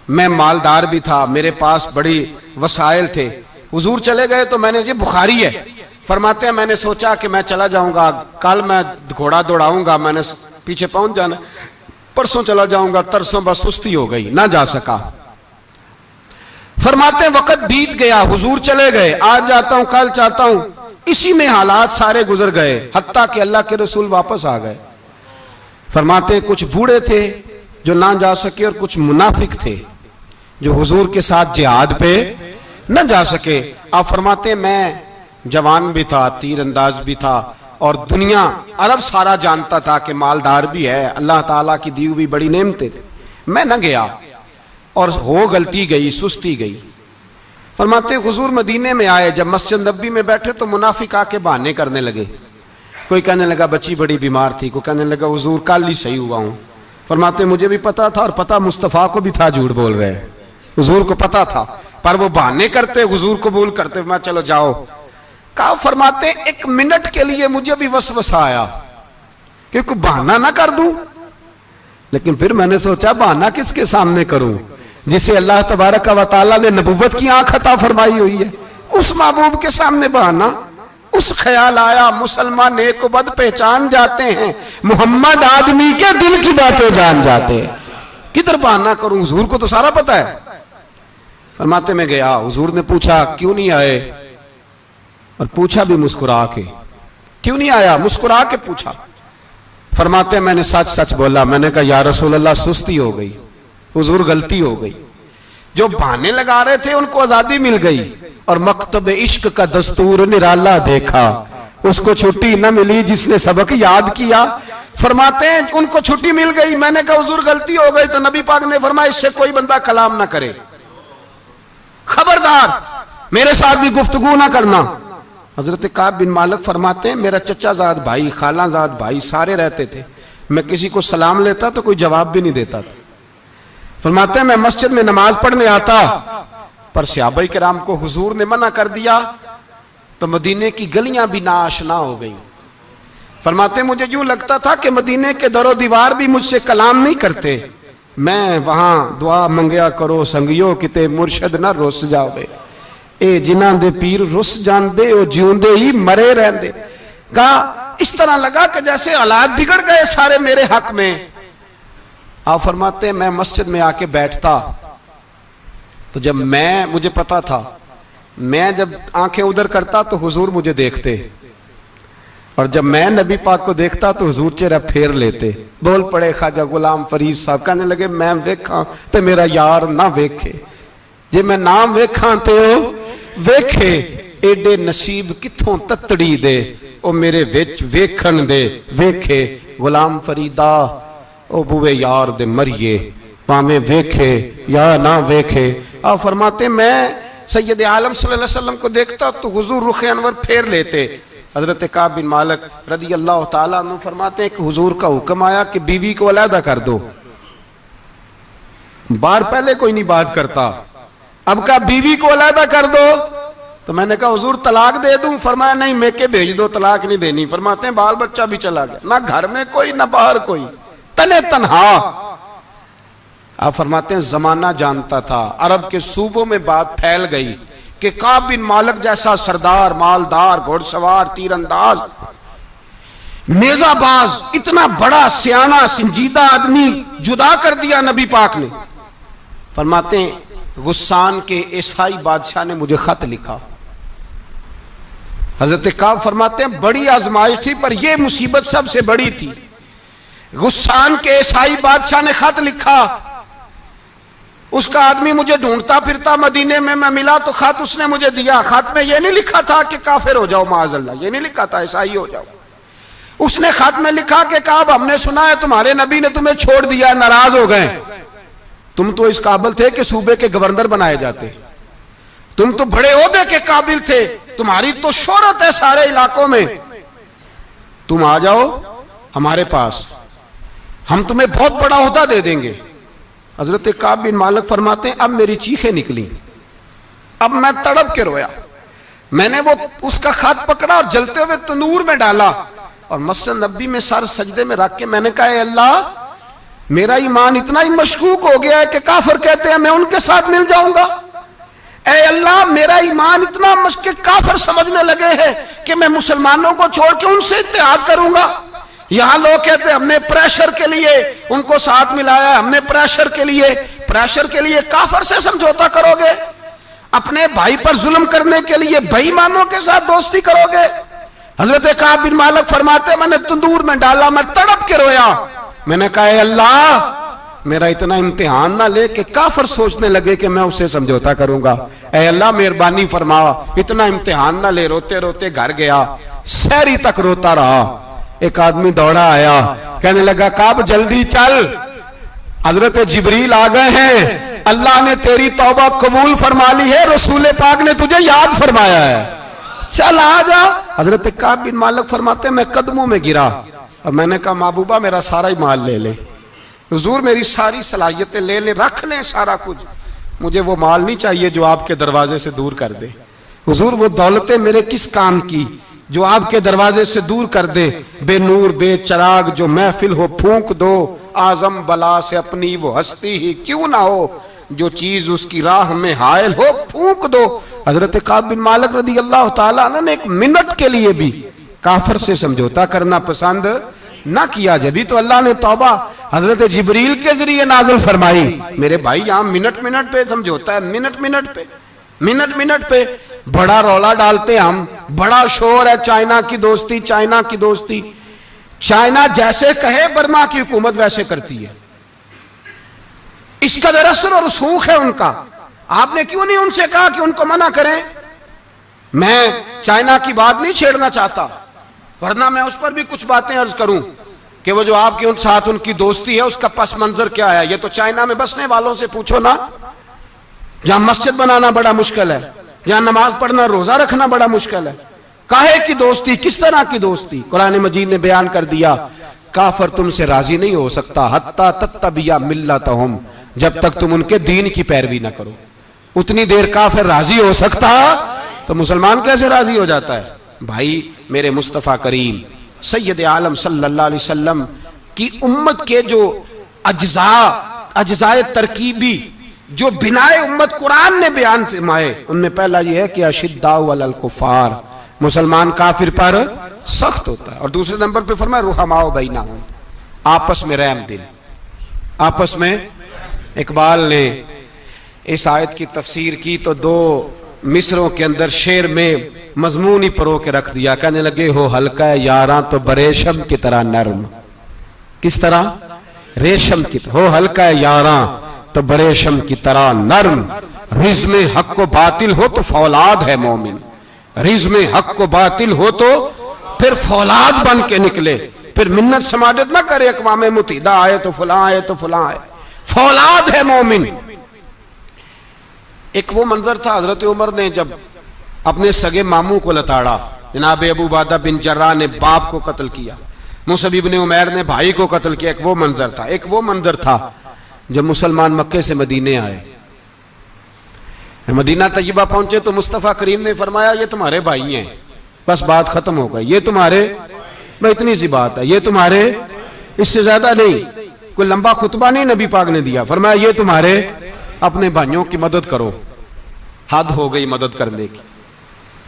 میں مالدار بھی تھا, میرے پاس بڑی وسائل تھے. حضور چلے گئے تو میں نے, یہ بخاری ہے, فرماتے ہیں میں نے سوچا کہ میں چلا جاؤں گا, کل میں گھوڑا دوڑاؤں گا, میں نے پیچھے پہنچ جانا, پرسوں چلا جاؤں گا, ترسوں بس سستی ہو گئی, نہ جا سکا. فرماتے ہیں وقت بیت گیا، حضور چلے گئے، آج جاتا ہوں کل چاہتا ہوں، اسی میں حالات سارے گزر گئے، حتیٰ کہ اللہ کے رسول واپس آ گئے۔ فرماتے ہیں کچھ بوڑھے تھے جو نہ جا سکے، اور کچھ منافق تھے جو حضور کے ساتھ جہاد پہ نہ جا سکے۔ آپ فرماتے ہیں میں جوان بھی تھا، تیر انداز بھی تھا، اور دنیا عرب سارا جانتا تھا کہ مالدار بھی ہے، اللہ تعالیٰ کی دی ہوئی بڑی نعمتیں تھے، میں نہ گیا، اور ہو غلطی گئی، سستی گئی۔ فرماتے حضور مدینے میں آئے، جب مسجد نبی میں بیٹھے تو منافق آ کے بہانے کرنے لگے، کوئی کہنے لگا بچی بڑی بیمار تھی، کوئی کہنے لگا حضور کل ہی صحیح ہوا ہوں۔ فرماتے مجھے بھی پتا تھا، اور پتا مصطفیٰ کو بھی تھا جھوٹ بول رہے، حضور کو پتا تھا، پر وہ بہانے کرتے، حضور قبول کرتے، میں چلو جاؤ۔ کہا فرماتے ایک منٹ کے لیے مجھے بھی وسوسہ آیا کہ کوئی بہانہ نہ کر دوں، لیکن پھر میں نے سوچا بہانہ کس کے سامنے کروں جسے اللہ تبارک و تعالیٰ نے نبوت کی آنکھ عطا فرمائی ہوئی ہے، اس محبوب کے سامنے بہانہ۔ اس خیال آیا مسلمان نیک و بد پہچان جاتے ہیں، محمد آدمی کے دل کی باتیں جان جاتے ہیں، کدھر بہانہ کروں، حضور کو تو سارا پتا ہے۔ فرماتے میں گیا، حضور نے پوچھا کیوں نہیں آئے، اور پوچھا بھی مسکرا کے، کیوں نہیں آیا، مسکرا کے پوچھا۔ فرماتے میں نے سچ سچ بولا، میں نے کہا یا رسول اللہ سستی ہو گئی، حضور غلطی ہو گئی، جو بہانے لگا رہے تھے ان کو آزادی مل گئی، اور مکتب عشق کا دستور نرالا دیکھا، اس کو چھٹی نہ ملی جس نے سبق یاد کیا۔ فرماتے ہیں ان کو چھٹی مل گئی، میں نے کہا حضور غلطی ہو گئی، تو نبی پاک نے فرمایا اس سے کوئی بندہ کلام نہ کرے، خبردار میرے ساتھ بھی گفتگو نہ کرنا۔ حضرت کعب بن مالک فرماتے ہیں میرا چچا زاد بھائی، خالہ زاد بھائی سارے رہتے تھے، میں کسی کو سلام لیتا تو کوئی جواب بھی نہیں دیتا تھا۔ فرماتے ہیں میں مسجد میں نماز پڑھنے آتا، پر صحابہ کرام کو حضور نے منع کر دیا تو مدینے کی گلیاں بھی ناآشنا ہو گئیں۔ فرماتے ہیں مجھے یوں لگتا تھا کہ مدینے کے در و دیوار بھی مجھ سے کلام نہیں کرتے، میں وہاں دعا منگیا کرو سنگیو کتے مرشد نہ رس جاوے، اے جنہاں دے پیر رس جان دے او جیوندے ہی مرے رہن دے۔ کہا اس طرح لگا کہ جیسے حالات بگڑ گئے سارے میرے حق میں۔ آپ فرماتے ہیں میں مسجد میں آ کے بیٹھتا تو جب مجھے پتا تھا میں جب آنکھیں ادھر کرتا تو حضور مجھے دیکھتے، اور جب میں نبی پاک کو دیکھتا تو حضور چہرہ پھیر لیتے۔ بول پڑے خواجہ غلام فرید صاحب، کہنے لگے میں ویکھاں تے میرا یار نہ ویکھے، جے میں نام ویکھاں تے او ویکھے، ایڈے نصیب کتھوں تتڑی دے او میرے وچ ویکھن دے ویکھے، غلام فریدا او بوے یار دے مریے پامیں ویکھے یا نہ ویکھے۔ آپ فرماتے میں سید عالم صلی اللہ علیہ وسلم کو دیکھتا تو حضور رخ انور پھیر لیتے۔ حضرت کعب بن مالک رضی اللہ تعالیٰ عنہ فرماتے ہیں کہ حضور کا حکم آیا کہ بیوی کو علیحدہ کر دو، بار پہلے کوئی نہیں بات کرتا، اب کہا بیوی کو علیحدہ کر دو، تو میں نے کہا حضور طلاق دے دوں، فرمایا نہیں میکے بھیج دو، طلاق نہیں دینی۔ فرماتے ہیں بال بچہ بھی چلا گیا، نہ گھر میں کوئی نہ باہر کوئی، تنے تنہا۔ آپ فرماتے ہیں زمانہ جانتا تھا، عرب کے صوبوں میں بات پھیل گئی کہ کعب بن مالک جیسا سردار، مالدار، گھوڑ سوار، تیر انداز، نیزہ باز، اتنا بڑا سیانہ سنجیدہ آدمی جدا کر دیا نبی پاک نے۔ فرماتے ہیں غسان کے عیسائی بادشاہ نے مجھے خط لکھا۔ حضرت کعب فرماتے ہیں بڑی آزمائش تھی، پر یہ مصیبت سب سے بڑی تھی۔ غسان کے عیسائی بادشاہ نے خط لکھا، اس کا آدمی مجھے ڈھونڈتا پھرتا مدینے میں، میں ملا تو خط اس نے مجھے دیا۔ خط میں یہ نہیں لکھا تھا کہ کافر ہو جاؤ معاذ اللہ، یہ نہیں لکھا تھا عیسائی ہو جاؤ۔ اس نے خط میں لکھا کہ کعب ہم نے سنا ہے تمہارے نبی نے تمہیں چھوڑ دیا، ناراض ہو گئے، تم تو اس قابل تھے کہ صوبے کے گورنر بنائے جاتے، تم تو بڑے عہدے کے قابل تھے، تمہاری تو شہرت ہے سارے علاقوں میں، تم آ جاؤ ہمارے پاس، ہم تمہیں بہت بڑا عہدہ دے دیں گے۔ حضرت کعب بن مالک فرماتے ہیں اب میری چیخیں نکلی، اب میں تڑپ کے رویا، میں نے وہ اس کا خط پکڑا اور جلتے ہوئے تنور میں ڈالا، اور مسجد نبی میں سر سجدے میں رکھ کے میں نے کہا اے اللہ میرا ایمان اتنا ہی مشکوک ہو گیا ہے کہ کافر کہتے ہیں میں ان کے ساتھ مل جاؤں گا، اے اللہ میرا ایمان اتنا مشکوک، کافر سمجھنے لگے ہیں کہ میں مسلمانوں کو چھوڑ کے ان سے اتحاد کروں گا۔ یہاں لوگ کہتے ہیں ہم نے پریشر کے لیے ان کو ساتھ ملایا، ہم نے پریشر کے لیے کافر سے سمجھوتا کرو گے۔ اپنے بھائی پر ظلم کرنے کے لیے بے ایمانوں کے ساتھ دوستی کرو گے؟ حضرت کعب بن مالک فرماتے میں نے تندور میں ڈالا، میں تڑپ کے رویا، میں نے کہا اے اللہ میرا اتنا امتحان نہ لے کہ کافر سوچنے لگے کہ میں اسے سمجھوتا کروں گا، اے اللہ مہربانی فرما اتنا امتحان نہ لے۔ روتے روتے گھر گیا، سحری تک روتا رہا۔ ایک آدمی دوڑا آیا، کہنے لگا کعب جلدی چل، حضرت جبریل آ گئے ہیں، اللہ نے تیری توبہ قبول فرما لی ہے، رسول پاک نے تجھے یاد فرمایا ہے، چل آ جا۔ حضرت کعب بن مالک فرماتے میں قدموں میں گرا اور میں نے کہا محبوبہ میرا سارا ہی مال لے لے، حضور میری ساری صلاحیتیں لے لے، رکھ لیں سارا کچھ، مجھے وہ مال نہیں چاہیے جو آپ کے دروازے سے دور کر دے، حضور وہ دولتیں میرے کس کام کی جو آپ کے دروازے سے دور کر دے، بے نور بے چراغ جو محفل ہو پھونک دو، اعظم بلا سے اپنی وہ ہستی ہی کیوں نہ ہو، جو چیز اس کی راہ میں حائل ہو پھونک دو۔ حضرت کعب بن مالک رضی اللہ تعالیٰ عنہ نے ایک منٹ کے لیے بھی کافر سے سمجھوتا کرنا پسند نہ کیا، جبھی تو اللہ نے توبہ حضرت جبریل کے ذریعے نازل فرمائی۔ میرے بھائی یہاں منٹ پہ سمجھوتا ہے، منٹ پہ بڑا رولا ڈالتے ہم، بڑا شور ہے چائنا کی دوستی، چائنا کی دوستی، چائنا جیسے کہے برما کی حکومت ویسے کرتی ہے، اس کا اثر اور رسوخ ہے ان کا۔ آپ نے کیوں نہیں ان سے کہا کہ ان کو منع کریں؟ میں چائنا کی بات نہیں چھیڑنا چاہتا، ورنہ میں اس پر بھی کچھ باتیں عرض کروں کہ وہ جو آپ کے ان ساتھ ان کی دوستی ہے اس کا پس منظر کیا ہے۔ یہ تو چائنا میں بسنے والوں سے پوچھو نا، جہاں مسجد بنانا بڑا مشکل ہے، جہاں نماز پڑھنا روزہ رکھنا بڑا مشکل ہے، کاہے کی دوستی، کس طرح کی دوستی؟ قرآن مجید نے بیان کر دیا کافر تم سے راضی نہیں ہو سکتا حتی تتبع ملتہم، جب تک تم ان کے دین کی پیروی نہ کرو۔ اتنی دیر کافر راضی ہو سکتا تو مسلمان کیسے راضی ہو جاتا ہے؟ بھائی میرے مصطفیٰ کریم سید عالم صلی اللہ علیہ وسلم کی امت کے جو اجزاء ترکیبی جو بنائے امت قرآن نے بیان فرمائے، ان میں پہلا یہ ہے کہ اشداء علی الکفار، مسلمان کافر پر سخت ہوتا ہے، اور دوسرے نمبر پہ فرمایا رحماء بینہم، آپس میں رحم دل، آپس میں۔ اقبال نے اس آیت کی تفسیر کی تو دو مصروں کے اندر شعر میں مضمون ہی پرو کے رکھ دیا، کہنے لگے ہو ہلکا یاراں تو بریشم کی طرح نرم۔ کس طرح؟ ریشم کی طرح، ہو ہلکا یاراں تو بریشم کی طرح نرم، رزم حق و باطل ہو تو فولاد ہے مومن، رزم حق و باطل ہو تو پھر فولاد بن کے نکلے، پھر منت سماجت نہ کرے اقوام متحدہ آئے تو فلاں آئے تو فلاں آئے، فولاد ہے مومن۔ ایک وہ منظر تھا حضرت عمر نے جب اپنے سگے ماموں کو لتاڑا، جناب ابو عبیدہ بن جراح نے باپ کو قتل کیا، مصعب بن عمیر نے بھائی کو قتل کیا، ایک وہ منظر تھا۔ ایک وہ منظر تھا جب مسلمان مکے سے مدینے آئے، مدینہ طیبہ پہنچے تو مصطفیٰ کریم نے فرمایا یہ تمہارے بھائی ہیں، بس بات ختم ہو گئی، یہ تمہارے، بھائی اتنی سی بات ہے، یہ تمہارے، اس سے زیادہ نہیں، کوئی لمبا خطبہ نہیں نبی پاک نے دیا، فرمایا یہ تمہارے، اپنے بھائیوں کی مدد کرو۔ حد ہو گئی مدد کرنے کی،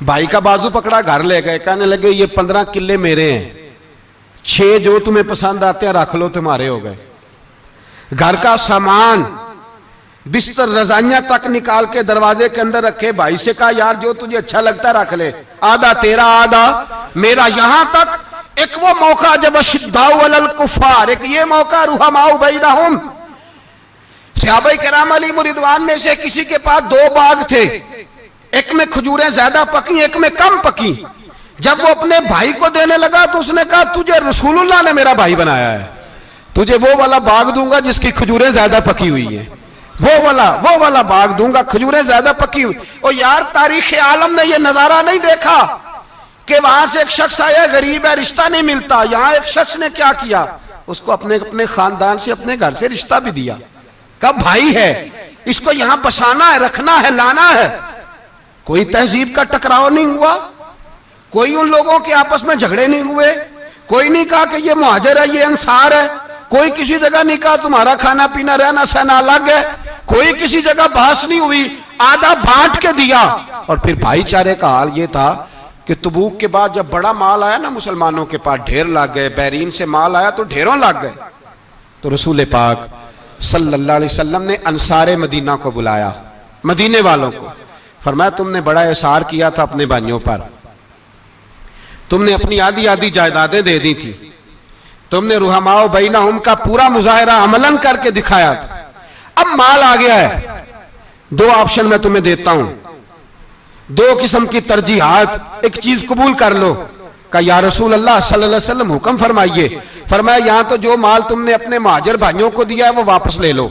بھائی کا بازو پکڑا گھر لے گئے، کہنے لگے یہ 15 کلے میرے ہیں، 6 جو تمہیں پسند آتے ہیں رکھ لو، تمہارے ہو گئے۔ گھر کا سامان بستر رضائیاں تک نکال کے دروازے کے اندر رکھے، بھائی سے کہا یار جو تجھے اچھا لگتا ہے رکھ لے، آدھا تیرا آدھا میرا۔ یہاں تک ایک وہ موقع جب اشداء علی الکفار، ایک یہ موقع رحماء بینہم، صحابہ کرام علیہم رضوان میں سے کسی کے پاس 2 باغ تھے، ایک میں کھجوریں زیادہ پکی ایک میں کم پکی، جب وہ اپنے بھائی کو دینے لگا تو اس نے کہا تجھے رسول اللہ نے میرا بھائی بنایا ہے، تجھے وہ والا باغ دوں گا جس کی کھجوریں زیادہ پکی ہوئی ہیں، وہ والا باغ دوں گا کھجوریں زیادہ پکی ہوئی۔ اور یار تاریخ عالم نے یہ نظارہ نہیں دیکھا کہ وہاں سے ایک شخص آیا غریب ہے رشتہ نہیں ملتا، یہاں ایک شخص نے کیا کیا، اس کو اپنے خاندان سے اپنے گھر سے رشتہ بھی دیا، کہا بھائی ہے اس کو یہاں بسانا ہے، رکھنا ہے، لانا ہے۔ کوئی تہذیب کا ٹکراؤ نہیں ہوا، کوئی ان لوگوں کے آپس میں جھگڑے نہیں ہوئے، کوئی نہیں کہا کہ یہ مہاجر ہے یہ انصار ہے، کوئی کسی جگہ نہیں کہا تمہارا کھانا پینا رہنا سہنا الگ ہے، کوئی کسی جگہ بحث نہیں ہوئی، آدھا بانٹ کے دیا۔ اور پھر بھائی چارے کا حال یہ تھا کہ تبوک کے بعد جب بڑا مال آیا نا مسلمانوں کے پاس، ڈھیر لگ گئے، بحرین سے مال آیا تو ڈھیروں لگ گئے، تو رسول پاک صلی اللہ علیہ وسلم نے انصار مدینہ کو بلایا، مدینے والوں کو، فرمایا تم نے بڑا احسار کیا تھا اپنے بھائیوں پر، تم نے اپنی آدھی آدھی جائیدادیں دے دی تھی، تم نے رحماء بینہم کا پورا مظاہرہ عملاً کر کے دکھایا تھا، اب مال آ گیا ہے، دو آپشن میں تمہیں دیتا ہوں، دو قسم کی ترجیحات، ایک چیز قبول کر لو۔ کہ یا رسول اللہ صلی اللہ علیہ وسلم حکم فرمائیے۔ فرمایا یہاں تو جو مال تم نے اپنے مہاجر بھائیوں کو دیا ہے وہ واپس لے لو،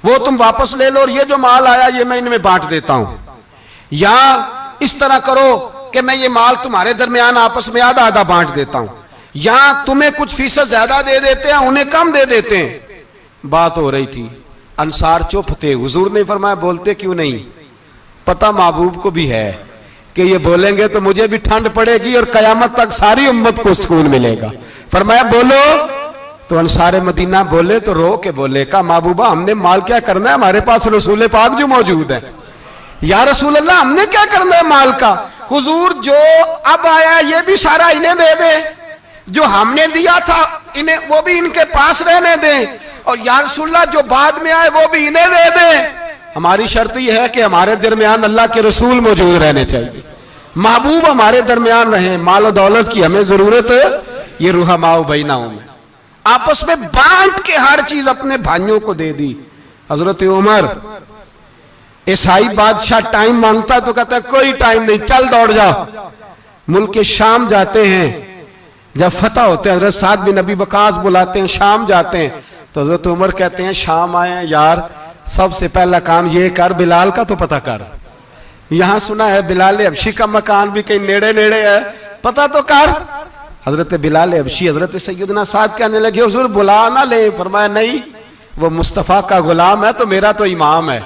وہ تم واپس لے لو، اور یہ جو مال آیا یہ میں ان میں بانٹ دیتا ہوں، یا اس طرح کرو کہ میں یہ مال تمہارے درمیان آپس میں آدھا آدھا بانٹ دیتا ہوں، یا تمہیں کچھ فیصد زیادہ دے دیتے ہیں انہیں کم دے دیتے ہیں۔ بات ہو رہی تھی، انصار چپ تھے، حضور نے فرمایا بولتے کیوں نہیں؟ پتہ محبوب کو بھی ہے کہ یہ بولیں گے تو مجھے بھی ٹھنڈ پڑے گی اور قیامت تک ساری امت کو سکون ملے گا۔ فرمایا بولو، تو انصار مدینہ بولے تو رو کے بولے، کہا محبوبہ ہم نے مال کیا کرنا ہے، ہمارے پاس رسول پاک جو موجود ہے۔ یا رسول اللہ ہم نے کیا کرنا ہے مال کا؟ حضور جو اب آیا یہ بھی سارا انہیں دے دے، جو ہم نے دیا تھا انہیں وہ بھی ان کے پاس رہنے دیں، اور یا رسول اللہ جو بعد میں آئے وہ بھی انہیں دے دیں۔ ہماری شرط یہ ہے کہ ہمارے درمیان اللہ کے رسول موجود رہنے چاہیے، محبوب ہمارے درمیان رہیں، مال و دولت کی ہمیں ضرورت ہے، یہ رحماء بینہم ہے۔ آپس میں بانٹ کے ہر چیز اپنے بھائیوں کو دے دی۔ حضرت عمر عیسائی بادشاہ ٹائم مانگتا تو کہتا ہے کوئی ٹائم نہیں، چل دوڑ جاؤ۔ ملک شام جاتے ہیں، جب فتح ہوتے ہیں حضرت سعد بن ابی وقاص بلاتے ہیں، شام جاتے ہیں تو حضرت عمر کہتے ہیں شام آئے ہیں یار، سب سے پہلا کام یہ کر بلال کا تو پتہ کر، یہاں سنا ہے بلال حبشی کا مکان بھی کہیں نیڑے نیڑے ہے، پتہ تو کر۔ حضرت بلال حبشی حضرت سیدنا سعد کہنے لگے حضور بلا نہ لیں۔ فرمایا نہیں، وہ مصطفیٰ کا غلام ہے تو میرا تو امام ہے،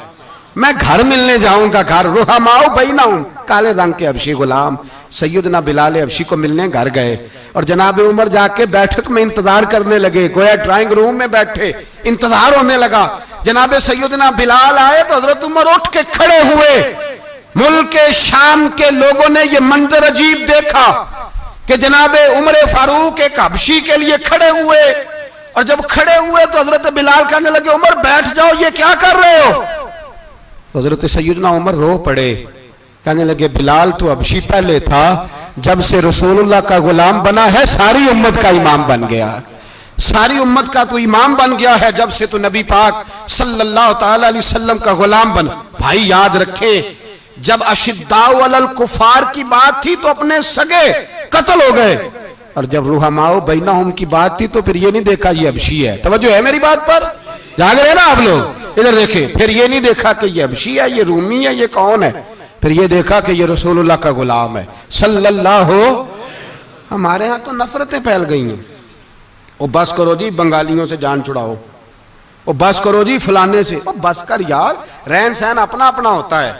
میں گھر ملنے جاؤں گا، گھر رحماء بینہم، کالے رنگ کے حبشی غلام سیدنا بلال حبشی کو ملنے گھر گئے، اور جناب عمر جا کے بیٹھک میں انتظار کرنے لگے، گویا ڈرائنگ روم میں بیٹھے انتظار ہونے لگا۔ جناب سیدنا بلال آئے تو حضرت عمر اٹھ کے کھڑے ہوئے۔ ملک شام کے لوگوں نے یہ منظر عجیب دیکھا کہ جناب عمر فاروق ایک حبشی کے لیے کھڑے ہوئے، اور جب کھڑے ہوئے تو حضرت بلال کہنے لگے عمر بیٹھ جاؤ، یہ کیا کر رہے ہو؟ تو حضرت سیدنا عمر رو پڑے، کہنے لگے بلال تو حبشی پہلے تھا، جب سے رسول اللہ کا غلام بنا ہے ساری امت کا امام بن گیا، ساری امت کا تو امام بن گیا ہے جب سے تو نبی پاک صلی اللہ تعالی علیہ وسلم کا غلام بنا۔ بھائی یاد رکھیں، جب اشداء علی الکفار کی بات تھی تو اپنے سگے قتل ہو گئے، اور جب رحماء بینہم کی بات تھی تو پھر یہ نہیں دیکھا یہ حبشی ہے۔ توجہ ہے میری بات پر؟ جاگ رہے نا آپ لوگ؟ ادھر دیکھیں، پھر یہ نہیں دیکھا کہ یہ حبشی ہے، یہ رومی ہے، یہ کون ہے، پھر یہ دیکھا کہ یہ رسول اللہ کا غلام ہے صلی اللہ۔ ہمارے ہاں تو نفرتیں پھیل گئی ہیں، وہ بس کرو جی بنگالیوں سے جان چھڑاؤ، وہ بس کرو جی فلانے سے، وہ بس کر یار، رہن سہن اپنا اپنا ہوتا ہے،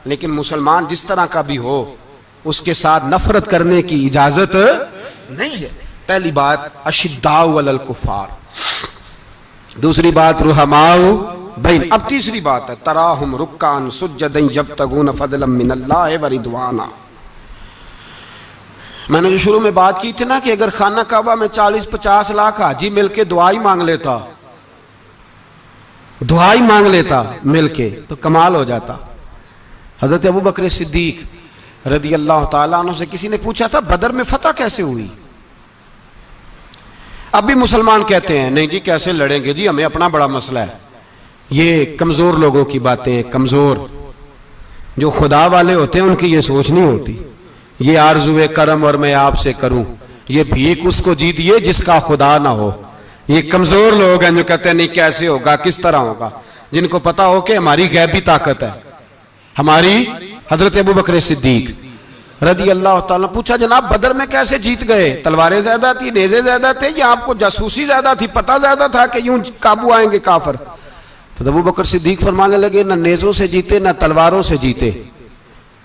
لیکن مسلمان جس طرح کا بھی ہو اس کے ساتھ نفرت کرنے کی اجازت نہیں ہے۔ پہلی بات اشداء علی الکفار، دوسری بات رحماء بین، اب تیسری بات ہے تراہم رکعا سجدا یبتغون فضلا من اللہ ورضوانا۔ میں نے جو شروع میں بات کی تھی نا کہ اگر خانہ کعبہ میں 40-50 لاکھ حاجی مل کے دعائی مانگ لیتا، دعائی مانگ لیتا مل کے تو کمال ہو جاتا۔ حضرت ابو بکر صدیق رضی اللہ تعالیٰ عنہ سے کسی نے پوچھا تھا بدر میں فتح کیسے ہوئی؟ اب بھی مسلمان کہتے ہیں نہیں جی کیسے لڑیں گے جی، ہمیں اپنا بڑا مسئلہ ہے۔ یہ کمزور لوگوں کی باتیں ہیں، کمزور جو خدا والے ہوتے ہیں ان کی یہ سوچ نہیں ہوتی، یہ آرزوئے کرم اور میں آپ سے کروں، یہ بھیک اس کو جیتیے جس کا خدا نہ ہو۔ یہ کمزور لوگ ہیں جو کہتے ہیں نہیں کیسے ہوگا، کس طرح ہوگا، جن کو پتا ہو کہ ہماری غیبی طاقت ہے ہماری۔ حضرت ابو بکر صدیق رضی اللہ تعالیٰ پوچھا جناب بدر میں کیسے جیت گئے؟ تلواریں زیادہ تھی، نیزے زیادہ تھے، یا آپ کو جاسوسی زیادہ تھی، پتہ زیادہ تھا کہ یوں قابو آئیں گے کافر؟ تو ابو بکر صدیق فرمانے لگے نہ نیزوں سے جیتے نہ تلواروں سے جیتے،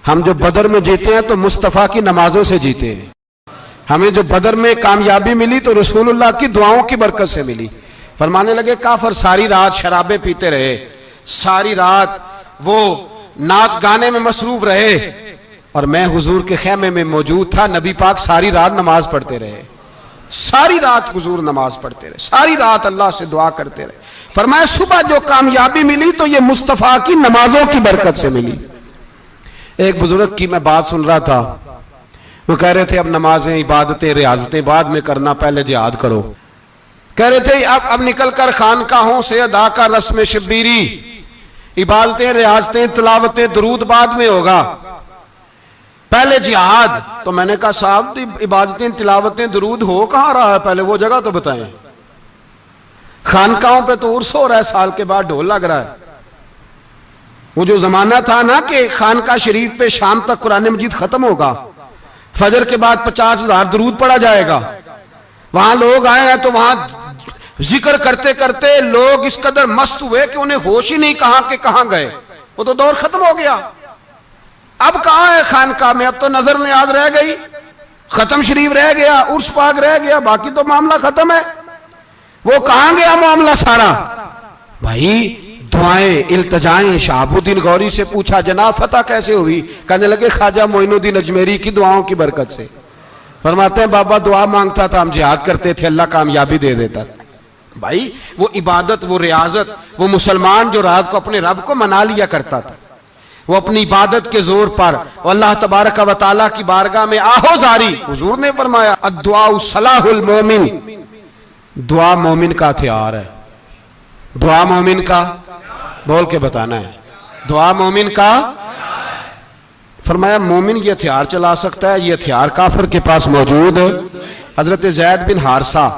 ہم جو بدر میں جیتے ہیں تو مصطفیٰ کی نمازوں سے جیتے ہیں، ہمیں جو بدر میں کامیابی ملی تو رسول اللہ کی دعاؤں کی برکت سے ملی۔ فرمانے لگے کافر ساری رات شرابیں پیتے رہے، ساری رات وہ نعت گانے میں مصروف رہے، اور میں حضور کے خیمے میں موجود تھا، نبی پاک ساری رات نماز پڑھتے رہے، ساری رات حضور نماز پڑھتے رہے، ساری رات اللہ سے دعا کرتے رہے۔ فرمایا صبح جو کامیابی ملی تو یہ مصطفیٰ کی نمازوں کی برکت سے ملی۔ ایک بزرگ کی میں بات سن رہا تھا، وہ کہہ رہے تھے اب نمازیں عبادتیں ریاضتیں بعد میں کرنا، پہلے جہاد کرو. کہہ رہے تھے اب نکل کر خانقاہوں سے ادا کا رسم شبیری، عبادتیں ریاضتیں تلاوتیں درود بعد میں ہوگا، پہلے جہاد. تو میں نے کہا صاحب عبادتیں تلاوتیں درود ہو کہاں رہا ہے، پہلے وہ جگہ تو بتائیں. خانقاہوں پہ تو عرس ہو رہا ہے، سال کے بعد ڈھول لگ رہا ہے. وہ جو زمانہ تھا نا کہ خانقاہ شریف پہ شام تک قرآن مجید ختم ہوگا، فجر کے بعد 50,000 درود پڑھا جائے گا، وہاں لوگ آئے ہیں تو وہاں ذکر کرتے کرتے لوگ اس قدر مست ہوئے کہ انہیں ہوش ہی نہیں کہاں گئے. وہ تو دور ختم ہو گیا. اب کہاں ہے خانقاہ میں؟ اب تو نظر نیاز رہ گئی، ختم شریف رہ گیا، عرس پاک رہ گیا، باقی تو معاملہ ختم ہے. وہ کہاں گیا معاملہ سارا؟ بھائی دعائیں التجائیں. شہاب الدین غوری سے پوچھا جناب فتح کیسے ہوئی؟ کہنے لگے خواجہ معین الدین اجمیری کی دعاؤں کی برکت سے. فرماتے ہیں بابا دعا مانگتا تھا، ہم جہاد کرتے تھے، اللہ کامیابی دے دیتا تھا. بھائی وہ عبادت، وہ ریاضت، وہ مسلمان جو رات کو اپنے رب کو منا لیا کرتا تھا، وہ اپنی عبادت کے زور پر اللہ تبارک و تعالیٰ کی بارگاہ میں آہو زاری. حضور نے فرمایا الدعاء صلاح المومن، دعا مومن کا ہتھیار ہے. دعا مومن کا، بول کے بتانا ہے، دعا مومن کا. فرمایا مومن یہ ہتھیار چلا سکتا ہے، یہ ہتھیار کافر کے پاس موجود ہے. حضرت زید بن حارثہ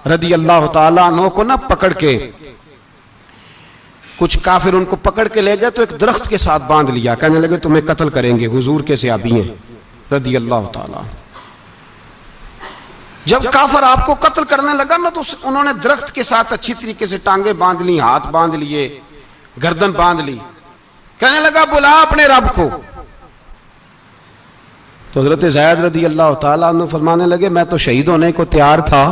رضی اللہ تعالیٰ عنہ کو نہ پکڑ کے کچھ کافر ان کو پکڑ کے لے گئے تو ایک درخت کے ساتھ باندھ لیا، کہنے لگے تمہیں قتل کریں گے. حضور کے صحابی ہیں رضی اللہ تعالیٰ. جب کافر آپ کو قتل کرنے لگا نا تو انہوں نے درخت کے ساتھ اچھی طریقے سے ٹانگیں باندھ لی، ہاتھ باندھ لیے، گردن باندھ لی. کہنے لگا بلا اپنے رب کو. تو حضرت زید رضی اللہ تعالیٰ عنہ فرمانے لگے میں تو شہید ہونے کو تیار تھا،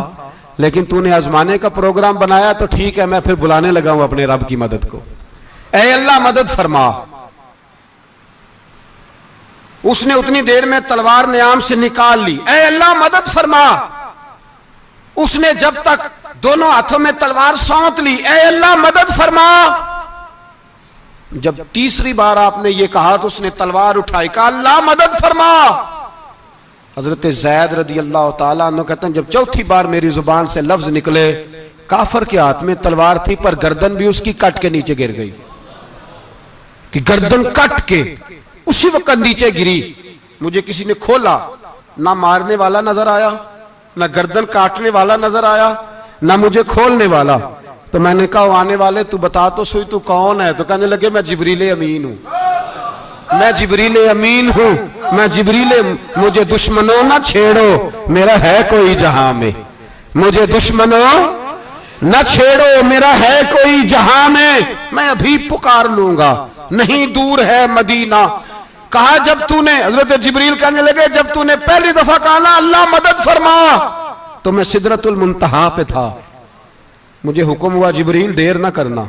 لیکن تو نے آزمانے کا پروگرام بنایا تو ٹھیک ہے، میں پھر بلانے لگا ہوں اپنے رب کی مدد کو. اے اللہ مدد فرما. اس نے اتنی دیر میں تلوار نیام سے نکال لی. اے اللہ مدد فرما. اس نے جب تک دونوں ہاتھوں میں تلوار سونت لی. اے اللہ مدد فرما. جب تیسری بار آپ نے یہ کہا تو اس نے تلوار اٹھائی، کہا اللہ مدد فرما. حضرت زید رضی اللہ تعالیٰ عنہ کہتے ہیں جب چوتھی بار میری زبان سے لفظ نکلے، کافر کے ہاتھ میں تلوار تھی پر گردن بھی اس کی کٹ کے نیچے گر گئی، کہ گردن کٹ کے اسی وقت نیچے گری. مجھے کسی نے کھولا، نہ مارنے والا نظر آیا، نہ گردن کاٹنے والا نظر آیا، نہ مجھے کھولنے والا. تو میں نے کہا آنے والے تو بتا تو سوئی تو کون ہے؟ تو کہنے لگے میں جبریل امین ہوں، میں جبریل امین ہوں، میں جبریل. مجھے دشمنوں نہ چھیڑو، میرا ہے کوئی جہاں میں. مجھے دشمنوں نہ چھیڑو، میرا ہے کوئی جہاں میں ابھی پکار لوں گا، نہیں دور ہے مدینہ. کہا جب تو نے، حضرت جبریل کہنے لگے جب تو نے پہلی دفعہ کہا نا اللہ مدد فرما تو میں سدرۃ المنتہا پہ تھا، مجھے حکم ہوا جبریل دیر نہ کرنا.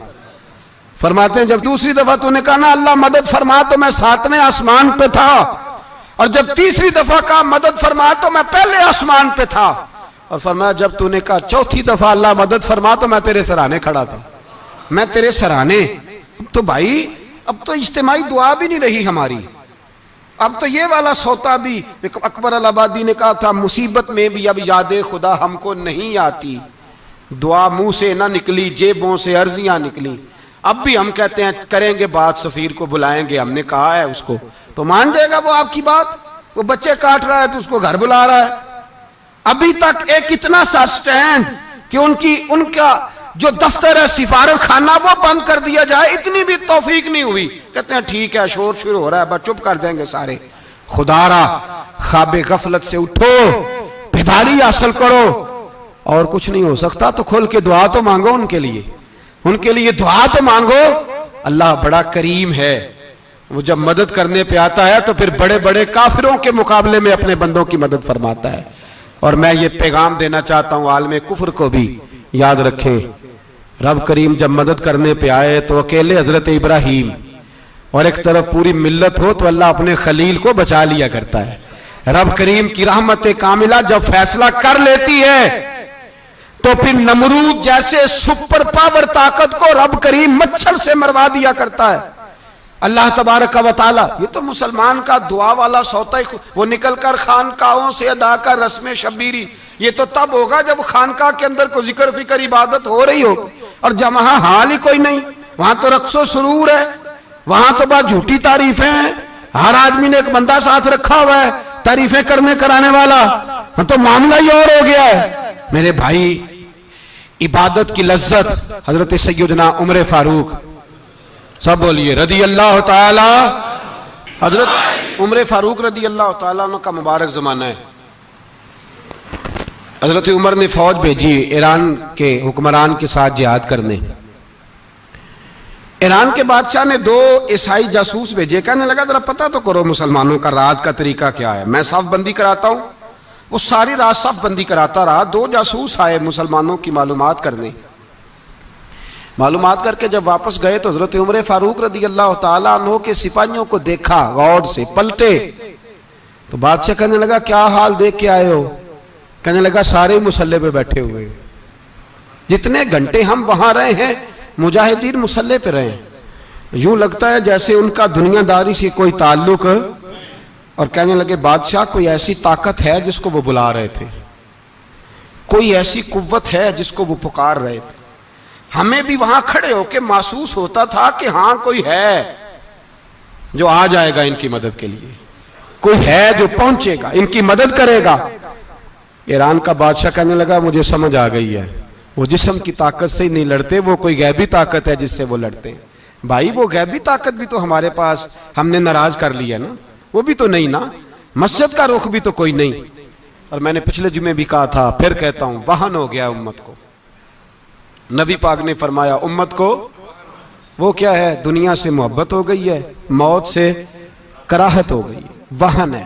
فرماتے ہیں جب دوسری دفعہ تو نے کہا نا اللہ مدد فرما تو میں 7ویں آسمان پہ تھا، اور جب تیسری دفعہ کہا مدد فرما تو میں پہلے آسمان پہ تھا. اور فرمایا جب تو نے کہا چوتھی دفعہ اللہ مدد فرما تو میں تیرے سرانے کھڑا تھا، میں تیرے سرانے. تو بھائی اب تو اجتماعی دعا بھی نہیں رہی ہماری، اب تو یہ والا سوتا بھی. اکبر الآبادی نے کہا تھا مصیبت میں بھی اب یاد خدا ہم کو نہیں آتی، دعا منہ سے نہ نکلی جیبوں سے عرضیاں نکلی. اب بھی ہم کہتے ہیں کریں گے بات، سفیر کو بلائیں گے، ہم نے کہا ہے اس کو، تو مان جائے گا وہ آپ کی بات؟ وہ بچے کاٹ رہا ہے تو اس کو گھر بلا رہا ہے. ابھی تک ایک اتنا سا سٹینڈ کہ ان کا جو دفتر ہے سفارت خانہ وہ بند کر دیا جائے، اتنی بھی توفیق نہیں ہوئی. کہتے ہیں ٹھیک ہے شور شروع ہو رہا ہے بس چپ کر دیں گے سارے. خدا را خواب غفلت سے اٹھو، بیداری حاصل کرو. اور کچھ نہیں ہو سکتا تو کھول کے دعا تو مانگو ان کے لیے دعا تو مانگو. اللہ بڑا کریم ہے، وہ جب مدد کرنے پہ آتا ہے تو پھر بڑے بڑے کافروں کے مقابلے میں اپنے بندوں کی مدد فرماتا ہے. اور میں یہ پیغام دینا چاہتا ہوں عالم کفر کو بھی، یاد رکھیں رب کریم جب مدد کرنے پہ آئے تو اکیلے حضرت ابراہیم اور ایک طرف پوری ملت ہو تو اللہ اپنے خلیل کو بچا لیا کرتا ہے. رب کریم کی رحمت کاملہ جب فیصلہ کر لیتی ہے تو پھر نمرود جیسے سپر پاور طاقت کو رب کریم مچھر سے مروا دیا کرتا ہے. اللہ تبارک و تعالی، یہ تو مسلمان کا دعا والا سوتا ہی، وہ نکل کر خانقاہوں سے ادا کر رسم شبیری، یہ تو تب ہوگا جب خانقاہ کے اندر کوئی ذکر فکر عبادت ہو رہی ہو، اور جب وہاں حال ہی کوئی نہیں، وہاں تو رقص و سرور ہے، وہاں تو بات جھوٹی تعریفیں ہیں، ہر آدمی نے ایک بندہ ساتھ رکھا ہوا ہے تعریفیں کرنے کرانے والا، تو معاملہ ہی اور ہو گیا ہے۔ میرے بھائی، عبادت کی لذت حضرت سیدنا عمر فاروق، سب بولیے رضی اللہ تعالی، حضرت عمر فاروق رضی اللہ تعالیٰ عنہ کا مبارک زمانہ ہے۔ حضرت عمر نے فوج بھیجی ایران کے حکمران کے ساتھ جہاد کرنے۔ ایران کے بادشاہ نے 2 عیسائی جاسوس بھیجے، کہنے لگا ذرا پتہ تو کرو مسلمانوں کا رات کا طریقہ کیا ہے، میں صف بندی کراتا ہوں۔ وہ ساری رات صف بندی کراتا رہا، 2 جاسوس آئے مسلمانوں کی معلومات کرنے، معلومات کر کے جب واپس گئے تو حضرت عمر فاروق رضی اللہ تعالیٰ عنہ کے سپاہیوں کو دیکھا، غور سے پلٹے، تو بادشاہ کہنے لگا کیا حال دیکھ کے آئے ہو؟ کہنے لگا سارے مسلح پہ بیٹھے ہوئے، جتنے گھنٹے ہم وہاں رہے ہیں مجاہدین مسلح پہ رہے ہیں، یوں لگتا ہے جیسے ان کا دنیا داری سے کوئی تعلق۔ اور کہنے لگے بادشاہ کوئی ایسی طاقت ہے جس کو وہ بلا رہے تھے، کوئی ایسی قوت ہے جس کو وہ پکار رہے تھے، ہمیں بھی وہاں کھڑے ہو کے محسوس ہوتا تھا کہ ہاں کوئی ہے جو آ جائے گا ان کی مدد کے لیے، کوئی ہے جو پہنچے گا ان کی مدد کرے گا۔ ایران کا بادشاہ کہنے لگا مجھے سمجھ آ گئی ہے، وہ جسم کی طاقت سے ہی نہیں لڑتے، وہ کوئی غیبی طاقت ہے جس سے وہ لڑتے ہیں۔ بھائی وہ غیبی طاقت بھی تو ہمارے پاس ہم نے ناراض کر لیا نا، وہ بھی تو نہیں نا، مسجد کا رخ بھی تو کوئی نہیں۔ اور میں نے پچھلے جمعے بھی کہا تھا، پھر کہتا ہوں، وہن ہو گیا امت کو۔ نبی پاک نے فرمایا امت کو وہ کیا ہے، دنیا سے محبت ہو گئی ہے، موت سے کراہت ہو گئی ہے، وہن ہے۔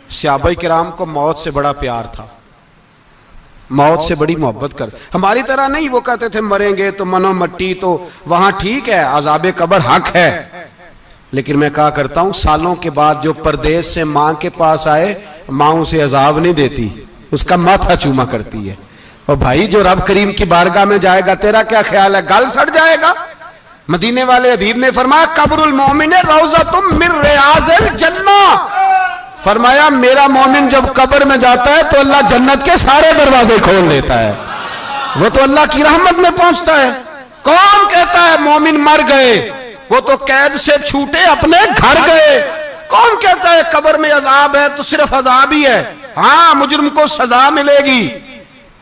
صحابہ کرام کو موت سے بڑا پیار تھا، موت سے بڑی محبت کر، ہماری طرح نہیں، وہ کہتے تھے مریں گے تو منو مٹی، تو وہاں ٹھیک ہے عذاب قبر حق ہے، لیکن میں کہا کرتا ہوں سالوں کے بعد جو پردیس سے ماں کے پاس آئے، ماں اسے عذاب نہیں دیتی، اس کا ماتھا چوما کرتی ہے۔ اور بھائی جو رب کریم کی بارگاہ میں جائے گا تیرا کیا خیال ہے، گل سڑ جائے گا؟ مدینے والے حبیب نے فرمایا قبر المومن روضۃ من ریاض الجنہ، فرمایا میرا مومن جب قبر میں جاتا ہے تو اللہ جنت کے سارے دروازے کھول دیتا ہے، وہ تو اللہ کی رحمت میں پہنچتا ہے۔ کون کہتا ہے مومن مر گئے، وہ تو قید سے چھوٹے اپنے گھر گئے۔ کون کہتا ہے قبر میں عذاب ہے تو صرف عذاب ہی ہے، ہاں مجرم کو سزا ملے گی،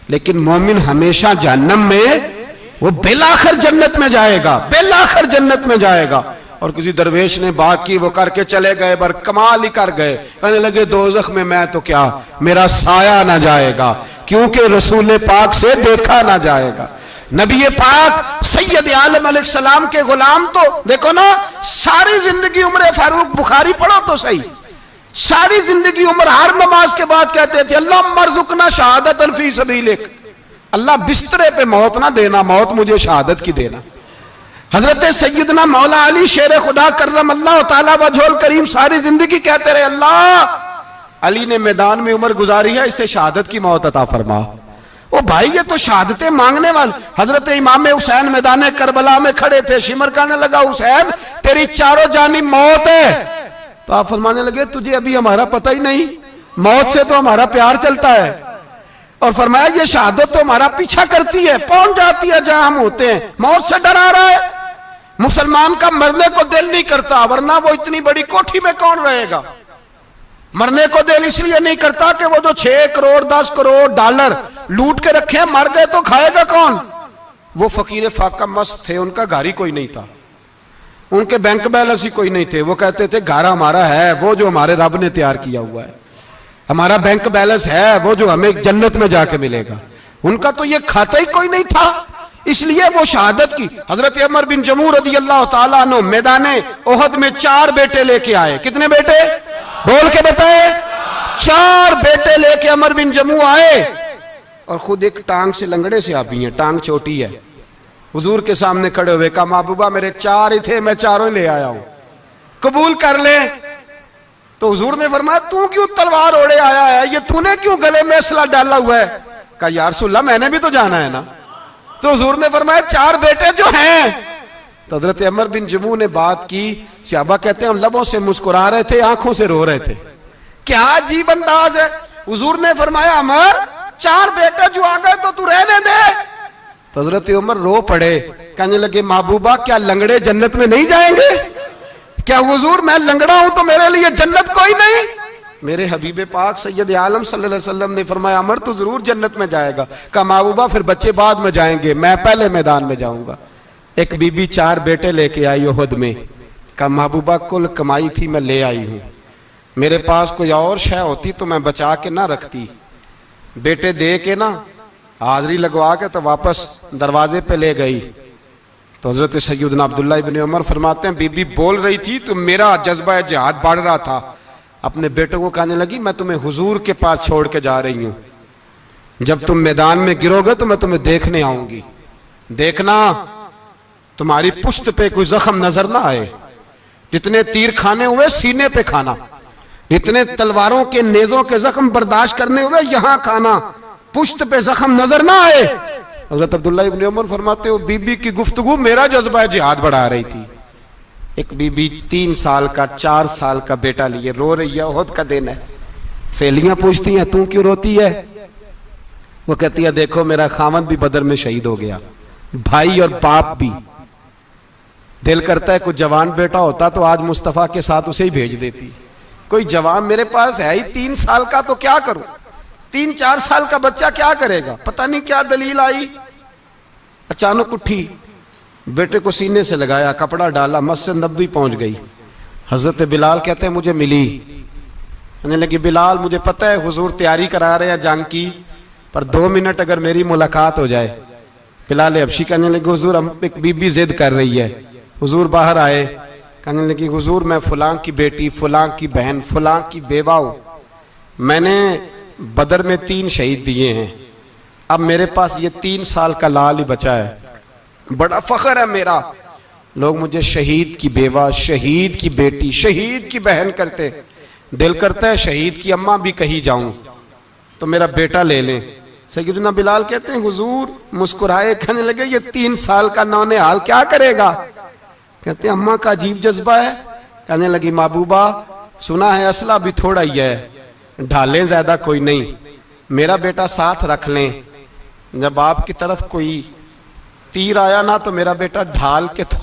لیکن مومن ہمیشہ جہنم میں، وہ بالآخر جنت میں جائے گا، بالآخر جنت میں جائے گا۔ اور کسی درویش نے بات کی، وہ کر کے چلے گئے، بر کمال ہی کر گئے، کہنے لگے دوزخ میں تو کیا، میرا سایہ نہ جائے گا، کیونکہ رسول پاک سے دیکھا نہ جائے گا۔ نبی پاک سید عالم علیہ السلام کے غلام تو دیکھو نا، ساری زندگی عمر فاروق، بخاری پڑھو تو صحیح، ساری زندگی عمر ہر نماز کے بعد کہتے تھے اللہم ارزقنا شہادت فی سبیلک، اللہ بسترے پہ موت نہ دینا، موت مجھے شہادت کی دینا۔ حضرت سیدنا مولا علی شیر خدا کرم اللہ تعالیٰ وجہ الکریم ساری زندگی کہتے رہے اللہ علی نے میدان میں عمر گزاری ہے، اسے شہادت کی موت عطا فرما۔ او بھائی یہ تو شہادتیں مانگنے والے۔ حضرت امام حسین میدان کربلا میں کھڑے تھے، شمر کہنے لگا حسین تیری چاروں جانب موت ہے، تو آپ فرمانے لگے تجھے ابھی ہمارا پتہ ہی نہیں، موت سے تو ہمارا پیار چلتا ہے، اور فرمایا یہ شہادت تو ہمارا پیچھا کرتی ہے، پہنچ جاتی ہے جہاں ہم ہوتے ہیں، موت سے ڈرا رہا ہے۔ مسلمان کا مرنے کو دل نہیں کرتا، ورنہ وہ اتنی بڑی کوٹھی میں کون رہے گا؟ مرنے کو دل اس لیے نہیں کرتا کہ وہ جو 6 کروڑ 10 کروڑ ڈالر لوٹ کے رکھے ہیں، مر گئے تو کھائے گا کون؟ وہ فقیر فاقہ مست تھے، ان کا گھر ہی کوئی نہیں تھا، ان کے بینک بیلنس ہی کوئی نہیں تھے، وہ کہتے تھے گھر ہمارا ہے وہ جو ہمارے رب نے تیار کیا ہوا ہے، ہمارا بینک بیلنس ہے وہ جو ہمیں جنت میں جا کے ملے گا۔ ان کا تو یہ کھاتا ہی کوئی نہیں تھا، اس لیے وہ شہادت کی۔ حضرت عمر بن جموع رضی اللہ تعالیٰ عنہ میدان احد میں 4 بیٹے لے کے آئے۔ کتنے بیٹے؟ بول کے بتائے۔ 4 بیٹے لے کے عمر بن جموع آئے، اور خود ایک ٹانگ سے لنگڑے سے آبی ہیں، ٹانگ چھوٹی ہے، حضور کے سامنے کھڑے ہوئے کہا محبوبہ میرے 4 ہی تھے، میں 4 ہی لے آیا ہوں، قبول کر لے۔ تو حضور نے فرمایا تو کیوں تلوار اوڑے آیا ہے، یہ تو نے کیوں گلے میں اسلحہ ڈالا ہوا ہے؟ کہا یا رسول اللہ میں نے بھی تو جانا ہے نا۔ تو حضور نے فرمایا 4 بیٹے جو ہیں تو حضرت عمر بن جموح نے بات کی، صحابہ کہتے ہیں ہم لبوں سے مسکرا رہے تھے، آنکھوں سے رو رہے تھے. کیا عجیب انداز ہے. حضور نے فرمایا عمر 4 بیٹے جو آ گئے تو رہنے دے. تو حضرت عمر رو پڑے، کہنے لگے محبوبہ کیا لنگڑے جنت میں نہیں جائیں گے؟ کیا حضور میں لنگڑا ہوں تو میرے لیے جنت کوئی نہیں؟ میرے حبیب پاک سید عالم صلی اللہ علیہ وسلم نے فرمایا عمر تو ضرور جنت میں جائے گا. کہا محبوبہ پھر بچے بعد میں جائیں گے، میں پہلے میدان میں جاؤں گا. ایک بی بی 4 بیٹے لے کے آئی احد میں. کہا محبوبہ کل کمائی تھی میں لے آئی ہوں، میرے پاس کوئی اور شے ہوتی تو میں بچا کے نہ رکھتی. بیٹے دے کے نا حاضری لگوا کے تو واپس دروازے پہ لے گئی. تو حضرت سیدنا عبداللہ ابن عمر فرماتے ہیں بی بی بول رہی تھی تو میرا جذبہ جہاد بڑھ رہا تھا. اپنے بیٹوں کو کہنے لگی میں تمہیں حضور کے پاس چھوڑ کے جا رہی ہوں، جب تم میدان میں گرو گے تو میں تمہیں دیکھنے آؤں گی. دیکھنا تمہاری پشت پہ کوئی زخم نظر نہ آئے. جتنے تیر کھانے ہوئے سینے پہ کھانا، جتنے تلواروں کے نیزوں کے زخم برداشت کرنے ہوئے یہاں کھانا، پشت پہ زخم نظر نہ آئے. حضرت عبداللہ ابن عمر فرماتے ہو بی بی کی گفتگو میرا جذبہ جہاد بڑھا رہی تھی. ایک بی بی 3 سال کا 4 سال کا بیٹا لیے رو رہی ہے، احد کا دن ہے. سہیلیاں پوچھتی ہیں تو کیوں روتی ہے؟ وہ کہتی ہے دیکھو میرا خاوند بھی بدر میں شہید ہو گیا، بھائی اور باپ بھی. دل کرتا ہے کوئی جوان بیٹا ہوتا تو آج مصطفیٰ کے ساتھ اسے ہی بھیج دیتی. کوئی جوان میرے پاس ہے ہی 3 سال کا تو کیا کروں؟ 3-4 سال کا بچہ کیا کرے گا؟ پتہ نہیں کیا دلیل آئی. اچانک اٹھی، بیٹے کو سینے سے لگایا، کپڑا ڈالا، مسجد نبوی پہنچ گئی. حضرت بلال کہتے ہیں مجھے ملی. کہنے لگی بلال مجھے پتہ ہے حضور تیاری کرا رہے ہیں جنگ کی، پر 2 منٹ اگر میری ملاقات ہو جائے. بلال حبشی کہنے لگے حضور ایک بی بی ضد کر رہی ہے. حضور باہر آئے، کہنے لگی حضور میں فلاں کی بیٹی، فلاں کی بہن، فلاں کی بیوہ ہوں، میں نے بدر میں 3 شہید دیے ہیں، اب میرے پاس یہ 3 سال کا لال ہی بچا ہے، بڑا فخر ہے میرا. لوگ مجھے شہید کی بیوہ، شہید کی بیٹی، شہید کی بہن کرتے. دل کرتا ہے شہید کی اماں بھی کہیں جاؤں تو میرا بیٹا لے لیں. سیدنا بلال کہتے ہیں حضور مسکرائے، کہنے لگے یہ 3 سال کا نونہال کیا کرے گا؟ کہتے ہیں اماں کا عجیب جذبہ ہے. کہنے لگی محبوبہ سنا ہے اسلحہ بھی تھوڑا ہی ہے، ڈھالیں زیادہ کوئی نہیں، میرا بیٹا ساتھ رکھ لیں، جب آپ کی طرف کوئی تیر آیا نا تو میرا بیٹا ڈھال کے تو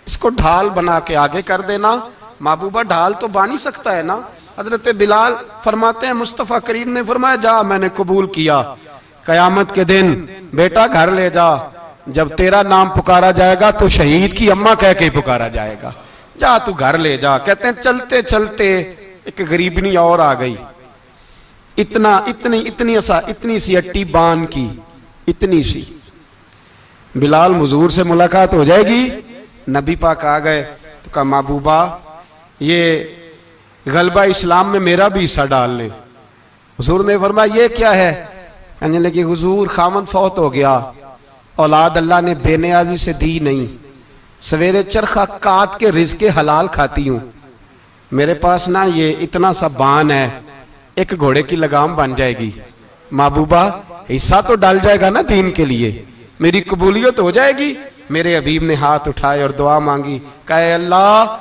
اس کو ڈھال بنا کے آگے کر دینا. محبوبہ ڈھال تو بانی سکتا ہے نا. حضرت بلال فرماتے ہیں مصطفیٰ کریم نے فرمایا جا میں نے قبول کیا، قیامت کے دن بیٹا گھر لے جا، جب تیرا نام پکارا جائے گا تو شہید کی اماں کہہ کے پکارا جائے گا، جا تو گھر لے جا. کہتے ہیں چلتے چلتے ایک غریبنی اور آ گئی، اتنی سی اٹی بان کی، اتنی سی. بلال حضور سے ملاقات ہو جائے گی. نبی پاک آ گئے تو کہا محبوبہ یہ غلبہ اسلام میں میرا بھی حصہ ڈال لیں. حضور نے فرمایا یہ کیا ہے؟ کہنے لگے حضور خامن فوت ہو گیا، اولاد اللہ نے بے نیازی سے دی نہیں، سویرے چرخہ کاٹ کے رزق حلال کھاتی ہوں، میرے پاس نا یہ اتنا سا بان ہے، ایک گھوڑے کی لگام بن جائے گی. محبوبہ حصہ تو ڈال جائے گا نا دین کے لیے، میری قبولیت ہو جائے گی. میرے حبیب نے ہاتھ اٹھائے اور دعا مانگی، کہے اللہ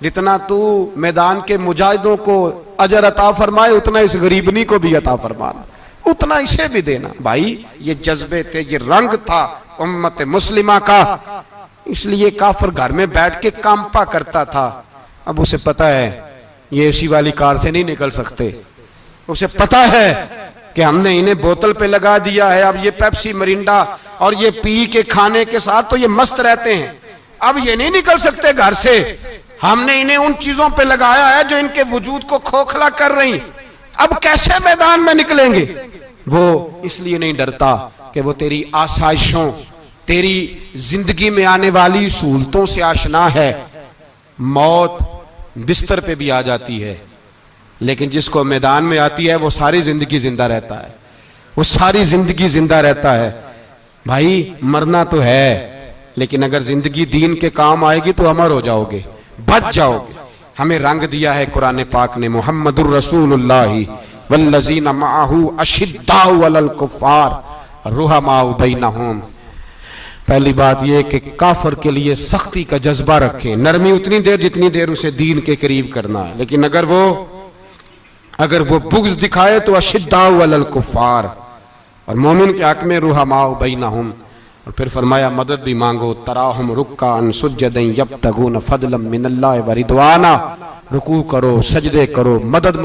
جتنا تو میدان کے مجاہدوں کو اجر عطا فرمائے اتنا اس غریبنی کو بھی عطا فرمانا، اتنا اسے بھی دینا. بھائی یہ جذبے تھے، یہ رنگ تھا امت مسلمہ کا، اس لیے کافر گھر میں بیٹھ کے کامپا کرتا تھا. اب اسے پتا ہے یہ اے سی والی کار سے نہیں نکل سکتے، اسے پتا ہے کہ ہم نے انہیں بوتل پہ لگا دیا ہے، اب یہ پیپسی مرینڈا اور یہ پی کے کھانے کے ساتھ تو یہ مست رہتے ہیں، اب یہ نہیں نکل سکتے گھر سے، ہم نے انہیں ان چیزوں پہ لگایا ہے جو ان کے وجود کو کھوکھلا کر رہی، اب کیسے میدان میں نکلیں گے؟ وہ اس لیے نہیں ڈرتا کہ وہ تیری آسائشوں، تیری زندگی میں آنے والی سہولتوں سے آشنا ہے. موت بستر پہ بھی آ جاتی ہے، لیکن جس کو میدان میں آتی ہے وہ ساری زندگی زندہ رہتا ہے، وہ ساری زندگی زندہ رہتا ہے. بھائی مرنا تو ہے، لیکن اگر زندگی دین کے کام آئے گی تو امر ہو جاؤ گے، بچ جاؤ گے. ہمیں رنگ دیا ہے قرآن پاک نے، محمد الرسول اللہ والذین معہ اشداء علی الکفار رحماء بینہم. پہلی بات یہ کہ کافر کے لیے سختی کا جذبہ رکھیں، نرمی اتنی دیر جتنی دیر اسے دین کے قریب کرنا ہے، لیکن اگر وہ بغض دکھائے تو اشداء علی الکفار، اور مومن کے حق میں رحماء بینہم، اور پھر فرمایا مدد بھی مانگو، تراہم رکعا سجدا یبتغون فضلا من اللہ ورضوانا، رکوع کرو، سجدے کرو، مدد